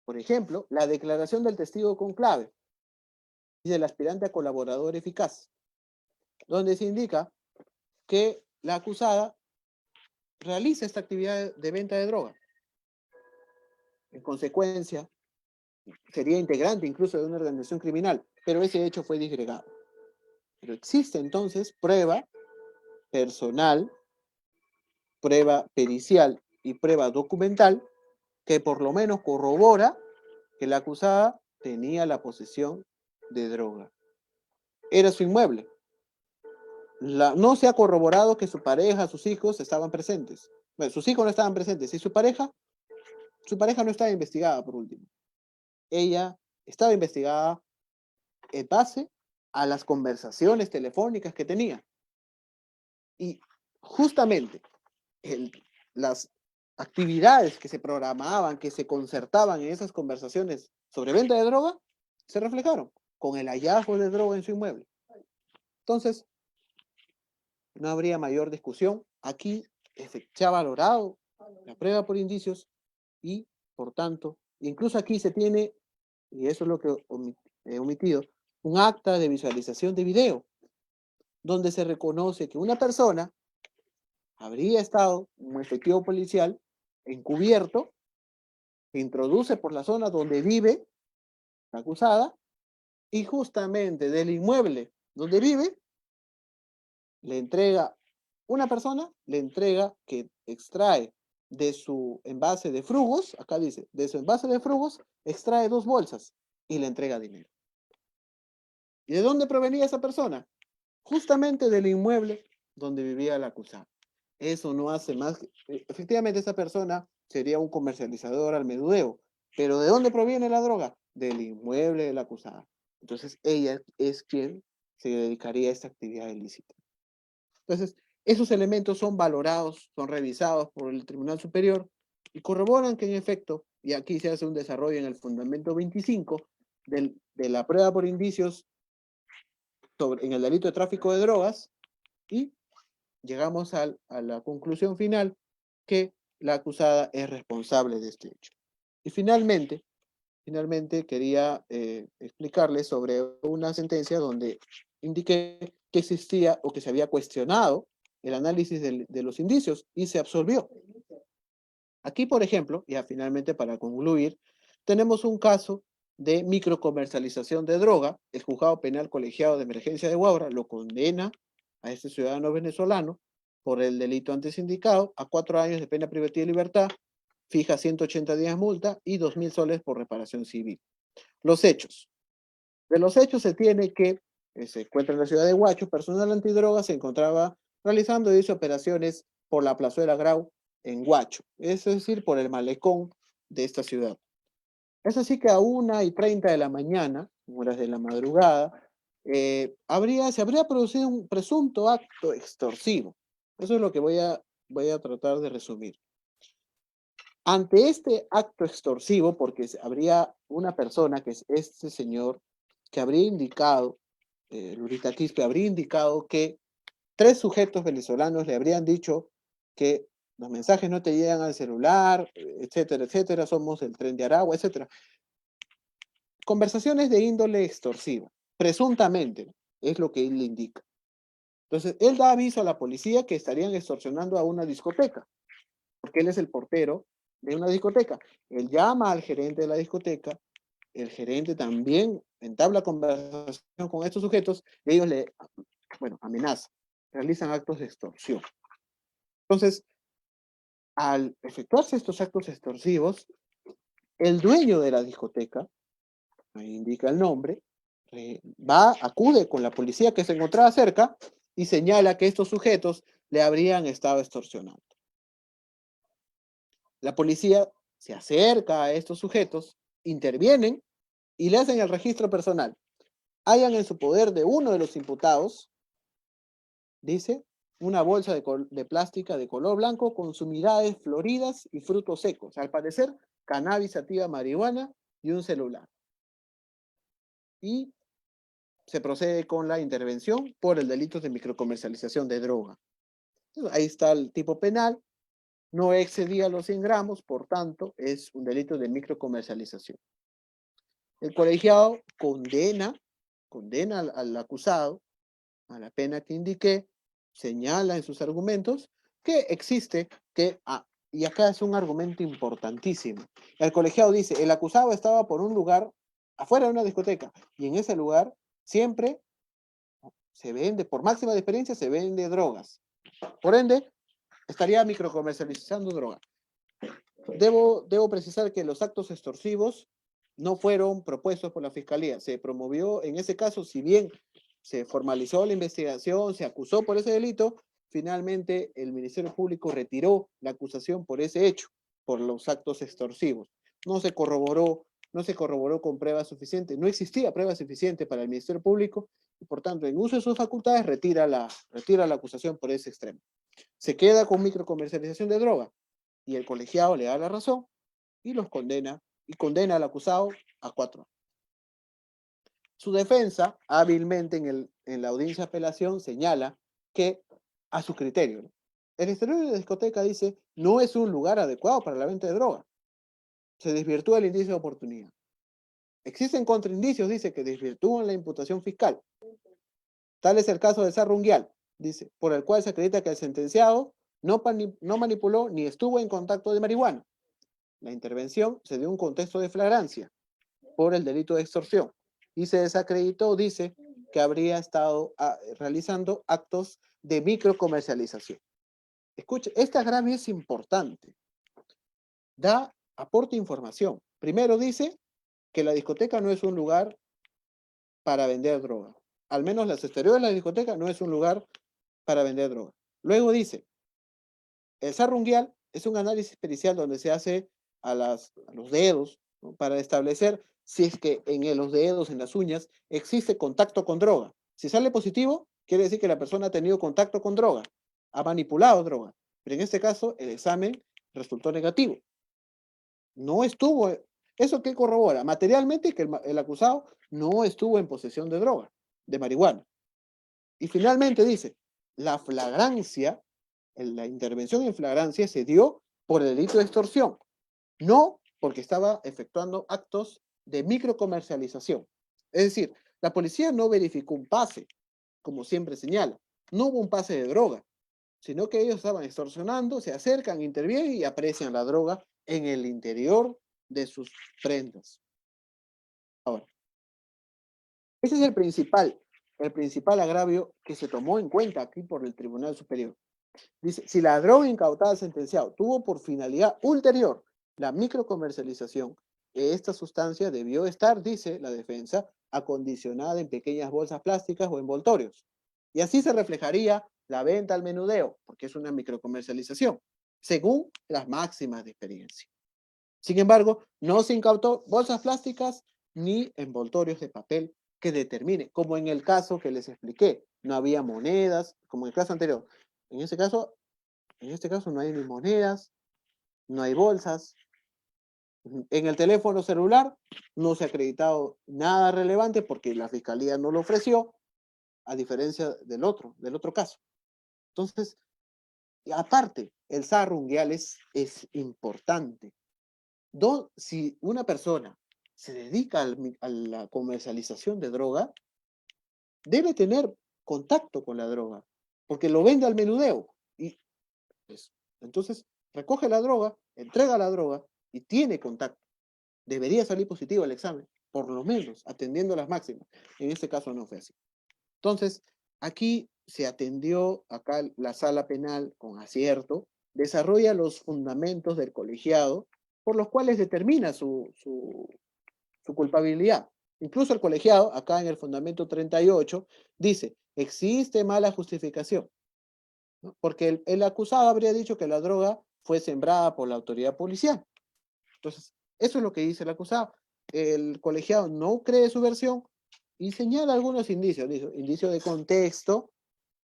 por ejemplo, la declaración del testigo conclave y del aspirante a colaborador eficaz, donde se indica que la acusada realiza esta actividad de venta de droga. En consecuencia, sería integrante incluso de una organización criminal, pero ese hecho fue disgregado. Pero existe entonces prueba personal, prueba pericial y prueba documental que por lo menos corrobora que la acusada tenía la posesión de droga. Era su inmueble. No se ha corroborado que su pareja, sus hijos estaban presentes. Bueno, sus hijos no estaban presentes. ¿Y su pareja? Su pareja no estaba investigada, por último. Ella estaba investigada en base a las conversaciones telefónicas que tenía. Y justamente las actividades que se programaban, que se concertaban en esas conversaciones sobre venta de droga, se reflejaron con el hallazgo de droga en su inmueble. Entonces, no habría mayor discusión. Aquí se ha valorado la prueba por indicios y, por tanto, incluso aquí se tiene, y eso es lo que he omitido, un acta de visualización de video, donde se reconoce que una persona habría estado, un efectivo policial, encubierto, que introduce por la zona donde vive la acusada, y justamente del inmueble donde vive, le entrega una persona, le entrega que extrae de su envase de frugos, acá dice, de su envase de frugos, extrae 2 bolsas y le entrega dinero. ¿Y de dónde provenía esa persona? Justamente del inmueble donde vivía la acusada. Eso no hace más efectivamente esa persona sería un comercializador al menudeo, pero ¿de dónde proviene la droga? Del inmueble de la acusada. Entonces ella es quien se dedicaría a esta actividad ilícita. Entonces, esos elementos son valorados, son revisados por el Tribunal Superior y corroboran que en efecto, y aquí se hace un desarrollo en el fundamento 25 de la prueba por indicios en el delito de tráfico de drogas, y llegamos a la conclusión final que la acusada es responsable de este hecho. Y finalmente quería explicarles sobre una sentencia donde indiqué que existía o que se había cuestionado el análisis de los indicios y se absolvió. Aquí, por ejemplo, ya finalmente para concluir, tenemos un caso de microcomercialización de droga. El juzgado penal colegiado de emergencia de Huaura lo condena a este ciudadano venezolano por el delito antes indicado a 4 años de pena privativa de libertad fija 180 días multa y 2.000 soles por reparación civil. Los hechos. De los hechos se tiene que se encuentra en la ciudad de Huacho, personal antidroga se encontraba realizando dichas operaciones por la plazuela Grau en Huacho, es decir, por el malecón de esta ciudad. Es así que a 1:30 de la mañana, horas de la madrugada, se habría producido un presunto acto extorsivo. Eso es lo que voy a tratar de resumir. Ante este acto extorsivo, porque habría una persona, que es este señor, que habría indicado, Lurita Quispe, habría indicado que 3 sujetos venezolanos le habrían dicho que los mensajes no te llegan al celular, etcétera, etcétera, somos el Tren de Aragua, etcétera. Conversaciones de índole extorsiva, presuntamente, es lo que él le indica. Entonces, él da aviso a la policía que estarían extorsionando a una discoteca, porque él es el portero de una discoteca. Él llama al gerente de la discoteca, el gerente también entabla conversación con estos sujetos y ellos amenazan, realizan actos de extorsión. Entonces, al efectuarse estos actos extorsivos, el dueño de la discoteca, ahí indica el nombre, acude con la policía que se encontraba cerca y señala que estos sujetos le habrían estado extorsionando. La policía se acerca a estos sujetos, intervienen y le hacen el registro personal. Hallan en su poder de uno de los imputados, dice, una bolsa de plástica de color blanco con sumidades floridas y frutos secos. Al parecer, cannabis sativa, marihuana y un celular. Y se procede con la intervención por el delito de microcomercialización de droga. Entonces, ahí está el tipo penal, no excedía los 100 gramos, por tanto, es un delito de microcomercialización. El colegiado condena al acusado a la pena que indiqué, señala en sus argumentos que existe y acá es un argumento importantísimo. El colegiado dice, el acusado estaba por un lugar afuera de una discoteca y en ese lugar siempre se vende, por máxima diferencia, se vende drogas. Por ende, estaría microcomercializando droga. Debo precisar que los actos extorsivos no fueron propuestos por la Fiscalía. Se promovió, en ese caso, si bien se formalizó la investigación, se acusó por ese delito, finalmente el Ministerio Público retiró la acusación por ese hecho, por los actos extorsivos. No se corroboró con pruebas suficientes, no existía prueba suficiente para el Ministerio Público y por tanto, en uso de sus facultades, retira la acusación por ese extremo. Se queda con microcomercialización de droga y el colegiado le da la razón y condena al acusado a 4 años. Su defensa, hábilmente en la audiencia de apelación, señala que, a su criterio, el exterior de la discoteca dice no es un lugar adecuado para la venta de droga. Se desvirtúa el indicio de oportunidad. Existen contraindicios, dice, que desvirtúan la imputación fiscal. Tal es el caso de Sarrungial, dice, por el cual se acredita que el sentenciado no manipuló ni estuvo en contacto de marihuana. La intervención se dio en un contexto de flagrancia por el delito de extorsión y se desacreditó, dice, que habría estado realizando actos de microcomercialización. Escuche, este agravio es importante. Aporta información. Primero dice que la discoteca no es un lugar para vender droga. Al menos las exteriores de la discoteca no es un lugar para vender droga. Luego dice, el sarrungial es un análisis pericial donde se hace a los dedos, ¿no? Para establecer si es que en los dedos, en las uñas, existe contacto con droga. Si sale positivo, quiere decir que la persona ha tenido contacto con droga, ha manipulado droga. Pero en este caso, el examen resultó negativo. No estuvo, ¿eso qué corrobora? Materialmente que el acusado no estuvo en posesión de droga, de marihuana. Y finalmente dice, la flagrancia, la intervención en flagrancia se dio por el delito de extorsión, no porque estaba efectuando actos de microcomercialización. Es decir, la policía no verificó un pase, como siempre señala. No hubo un pase de droga, sino que ellos estaban extorsionando, se acercan, intervienen y aprecian la droga en el interior de sus prendas. Ahora, ese es el principal agravio que se tomó en cuenta aquí por el Tribunal Superior. Dice, si la droga incautada al sentenciado tuvo por finalidad ulterior la microcomercialización, esta sustancia debió estar, dice la defensa, acondicionada en pequeñas bolsas plásticas o envoltorios. Y así se reflejaría la venta al menudeo, porque es una microcomercialización, según las máximas de experiencia. Sin embargo, no se incautó bolsas plásticas ni envoltorios de papel que determine, como en el caso que les expliqué, no había monedas, como en el caso anterior. En este caso, no hay ni monedas, no hay bolsas. En el teléfono celular no se ha acreditado nada relevante porque la fiscalía no lo ofreció, a diferencia del otro caso. Entonces, aparte, el sarrunguial es importante. Si una persona se dedica a la comercialización de droga, debe tener contacto con la droga, porque lo vende al menudeo. Y pues, entonces recoge la droga, entrega la droga y tiene contacto. Debería salir positivo el examen, por lo menos atendiendo las máximas. En este caso no fue así. Entonces, aquí se atendió, acá la sala penal con acierto, desarrolla los fundamentos del colegiado por los cuales determina su culpabilidad. Incluso el colegiado, acá en el fundamento 38, dice, existe mala justificación, ¿no? Porque el acusado habría dicho que la droga fue sembrada por la autoridad policial. Entonces, eso es lo que dice el acusado. El colegiado no cree su versión y señala algunos indicios, dice, indicio de contexto,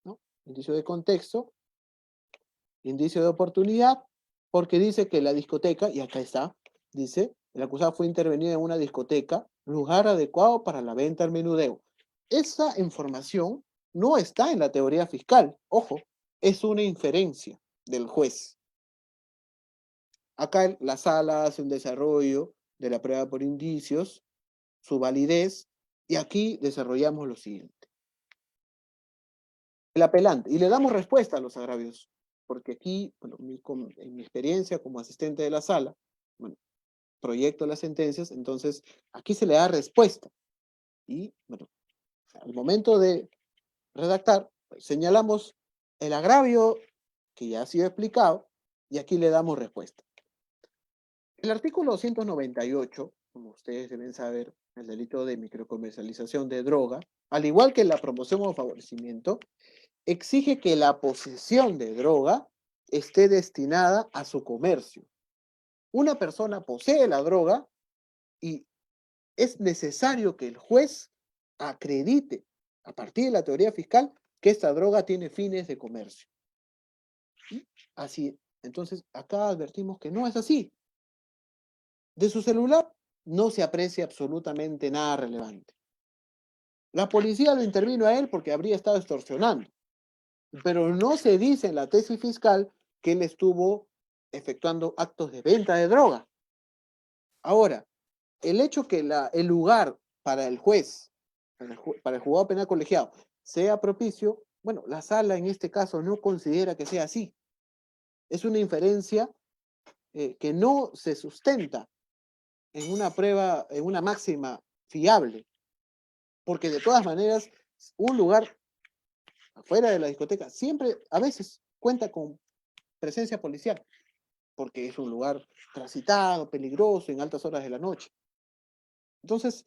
¿no? Indicio de contexto, indicio de oportunidad, porque dice que la discoteca, y acá está, dice, el acusado fue intervenido en una discoteca, lugar adecuado para la venta al menudeo. Esa información no está en la teoría fiscal, ojo, es una inferencia del juez. Acá la sala hace un desarrollo de la prueba por indicios, su validez, y aquí desarrollamos lo siguiente. El apelante, y le damos respuesta a los agravios, porque aquí, bueno, en mi experiencia como asistente de la sala, bueno, proyecto las sentencias, entonces aquí se le da respuesta. Y, bueno, al momento de redactar, pues, señalamos el agravio que ya ha sido explicado, y aquí le damos respuesta. El artículo 298, como ustedes deben saber, el delito de microcomercialización de droga, al igual que la promoción o favorecimiento, exige que la posesión de droga esté destinada a su comercio. Una persona posee la droga y es necesario que el juez acredite, a partir de la teoría fiscal, que esta droga tiene fines de comercio. ¿Sí? Así, entonces, acá advertimos que no es así. De su celular no se aprecia absolutamente nada relevante. La policía lo intervino a él porque habría estado extorsionando, pero no se dice en la tesis fiscal que él estuvo efectuando actos de venta de droga. Ahora, el hecho que el lugar para el juez, para el juzgado penal colegiado, sea propicio, bueno, la sala en este caso no considera que sea así. Es una inferencia que no se sustenta en una prueba, en una máxima fiable, porque de todas maneras, un lugar afuera de la discoteca siempre, a veces, cuenta con presencia policial, porque es un lugar transitado, peligroso, en altas horas de la noche. Entonces,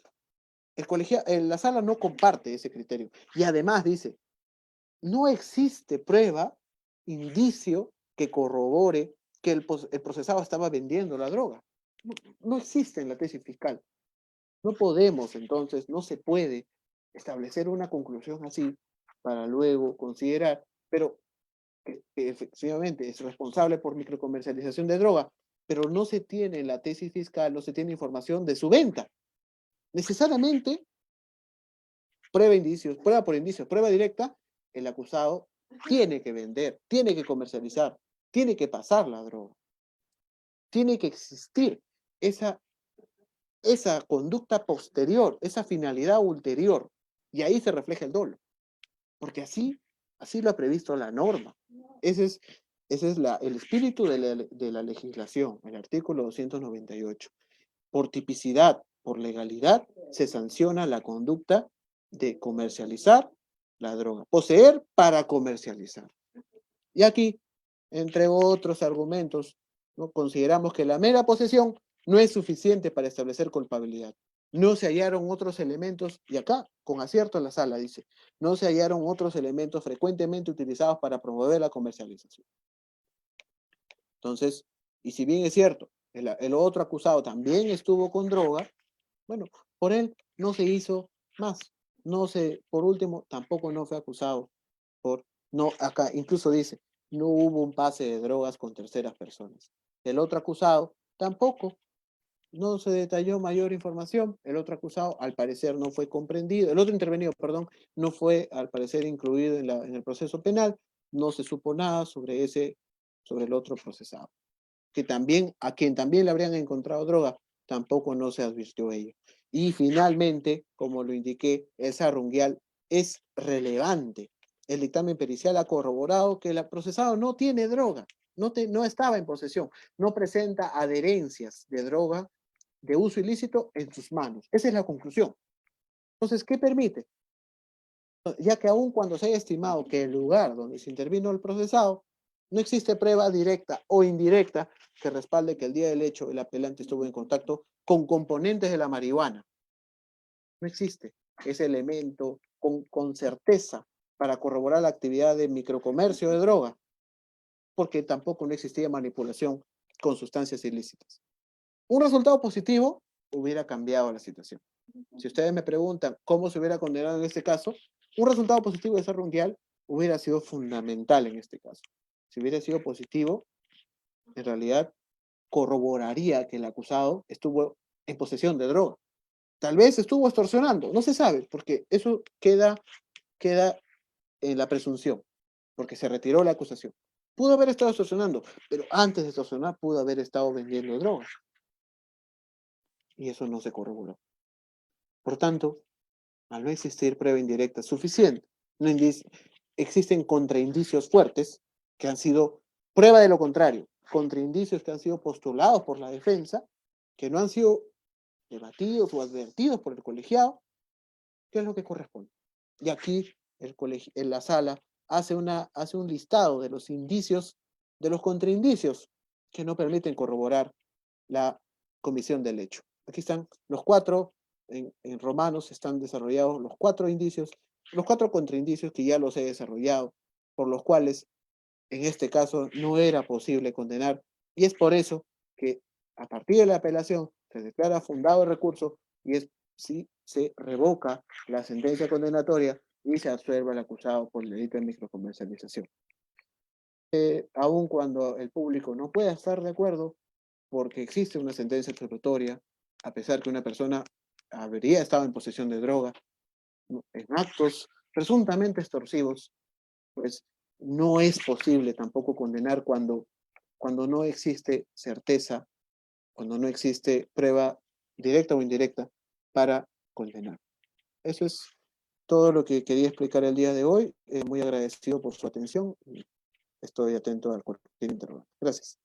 la sala no comparte ese criterio. Y además dice, no existe prueba, indicio que corrobore que el procesado estaba vendiendo la droga. No, no existe en la tesis fiscal. No podemos, entonces, no se puede establecer una conclusión así para luego considerar, pero que efectivamente es responsable por microcomercialización de droga, pero no se tiene en la tesis fiscal, no se tiene información de su venta. Necesariamente, prueba por indicios, prueba directa, el acusado tiene que vender, tiene que comercializar, tiene que pasar la droga. Tiene que existir esa, esa conducta posterior, esa finalidad ulterior, y ahí se refleja el dolo, porque así lo ha previsto la norma. Ese es el espíritu de la legislación, el artículo 298. Por tipicidad, por legalidad, se sanciona la conducta de comercializar la droga. Poseer para comercializar. Y aquí, entre otros argumentos, ¿no? Consideramos que la mera posesión no es suficiente para establecer culpabilidad. No se hallaron otros elementos, y acá, con acierto en la sala, dice, no se hallaron otros elementos frecuentemente utilizados para promover la comercialización. Entonces, y si bien es cierto, el otro acusado también estuvo con droga, bueno, por él no se hizo más. No se, por último, tampoco no fue acusado por, no, acá incluso dice, no hubo un pase de drogas con terceras personas. El otro acusado tampoco, no se detalló mayor información. El otro acusado, al parecer, no fue comprendido. El otro intervenido, perdón, no fue, al parecer, incluido en el proceso penal. No se supo nada sobre el otro procesado. Que también, a quien también le habrían encontrado droga, tampoco no se advirtió ello. Y finalmente, como lo indiqué, esa runguial es relevante. El dictamen pericial ha corroborado que el procesado no tiene droga, no estaba en posesión, no presenta adherencias de droga de uso ilícito en sus manos. Esa es la conclusión. Entonces, ¿qué permite? Ya que aun cuando se haya estimado que el lugar donde se intervino el procesado, no existe prueba directa o indirecta que respalde que el día del hecho el apelante estuvo en contacto con componentes de la marihuana. No existe ese elemento con certeza para corroborar la actividad de microcomercio de droga, porque tampoco no existía manipulación con sustancias ilícitas. Un resultado positivo hubiera cambiado la situación. Si ustedes me preguntan cómo se hubiera condenado en este caso, un resultado positivo de esa mundial hubiera sido fundamental en este caso. Si hubiera sido positivo, en realidad corroboraría que el acusado estuvo en posesión de droga. Tal vez estuvo extorsionando, no se sabe, porque eso queda en la presunción, porque se retiró la acusación. Pudo haber estado extorsionando, pero antes de extorsionar pudo haber estado vendiendo drogas. Y eso no se corroboró. Por tanto, al no existir prueba indirecta suficiente, no existen contraindicios fuertes que han sido prueba de lo contrario, contraindicios que han sido postulados por la defensa, que no han sido debatidos o advertidos por el colegiado, ¿qué es lo que corresponde? Y aquí en la sala hace un listado de los indicios, de los contraindicios que no permiten corroborar la comisión del hecho. Aquí están los cuatro, en Romanos están desarrollados los cuatro indicios, los cuatro contraindicios que ya los he desarrollado, por los cuales en este caso no era posible condenar, y es por eso que a partir de la apelación se declara fundado el recurso y es si se revoca la sentencia condenatoria y se absuelve al acusado por el delito de microcomercialización. Aun cuando el público no pueda estar de acuerdo, porque existe una sentencia absolutoria, a pesar que una persona habría estado en posesión de droga, ¿no?, en actos presuntamente extorsivos, pues no es posible tampoco condenar cuando no existe certeza, cuando no existe prueba directa o indirecta para condenar. Eso es todo lo que quería explicar el día de hoy. Muy agradecido por su atención y estoy atento al cualquier interrogante. Gracias.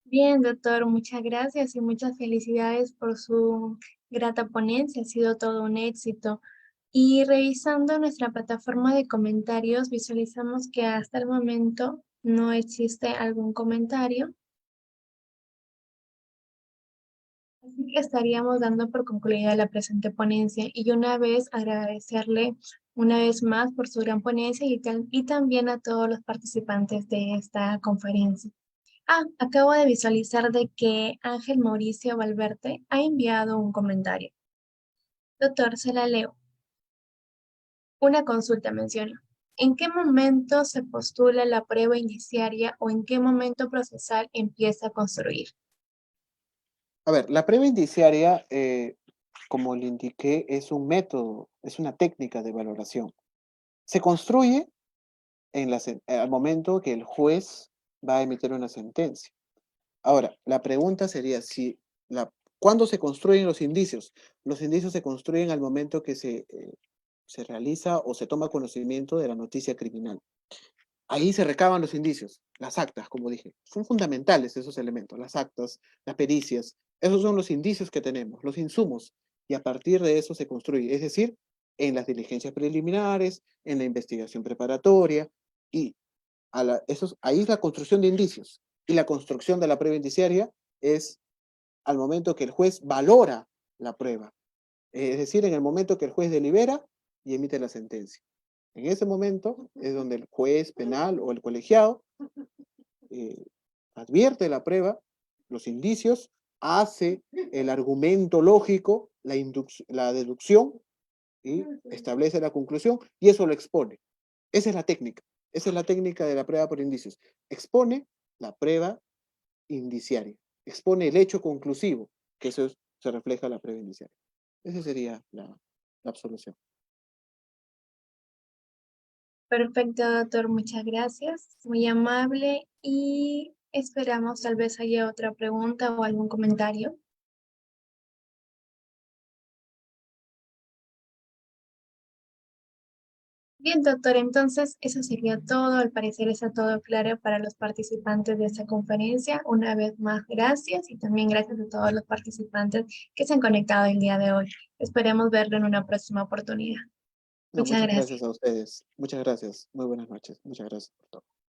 Bien, doctor, muchas gracias y muchas felicidades por su grata ponencia. Ha sido todo un éxito. Y revisando nuestra plataforma de comentarios, visualizamos que hasta el momento no existe algún comentario. Así que estaríamos dando por concluida la presente ponencia y una vez agradecerle una vez más por su gran ponencia y también a todos los participantes de esta conferencia. Acabo de visualizar de que Ángel Mauricio Valverde ha enviado un comentario. Doctor, se la leo. Una consulta menciona. ¿En qué momento se postula la prueba indiciaria o en qué momento procesal empieza a construir? A ver, la prueba indiciaria, como le indiqué, es un método, es una técnica de valoración. Se construye al momento que el juez va a emitir una sentencia. Ahora, la pregunta sería ¿cuándo se construyen los indicios? Los indicios se construyen al momento que se realiza o se toma conocimiento de la noticia criminal. Ahí se recaban los indicios, las actas, como dije. Son fundamentales esos elementos, las actas, las pericias. Esos son los indicios que tenemos, los insumos. Y a partir de eso se construye, es decir, en las diligencias preliminares, en la investigación preparatoria, y ahí es la construcción de indicios. Y la construcción de la prueba indiciaria es al momento que el juez valora la prueba, es decir, en el momento que el juez delibera y emite la sentencia. En ese momento es donde el juez penal o el colegiado eh, advierte la prueba, los indicios, hace el argumento lógico, la deducción, y establece la conclusión, y eso lo expone. Esa es la técnica. Esa es la técnica de la prueba por indicios. Expone la prueba indiciaria. Expone el hecho conclusivo, que se refleja en la prueba indiciaria. Esa sería la absolución. Perfecto, doctor, muchas gracias. Muy amable y esperamos tal vez haya otra pregunta o algún comentario. Bien, doctor, entonces eso sería todo. Al parecer está todo claro para los participantes de esta conferencia. Una vez más, gracias y también gracias a todos los participantes que se han conectado el día de hoy. Esperemos verlo en una próxima oportunidad. No, Muchas muchas gracias. gracias a ustedes. Muchas gracias. Muy buenas noches. Muchas gracias por todo.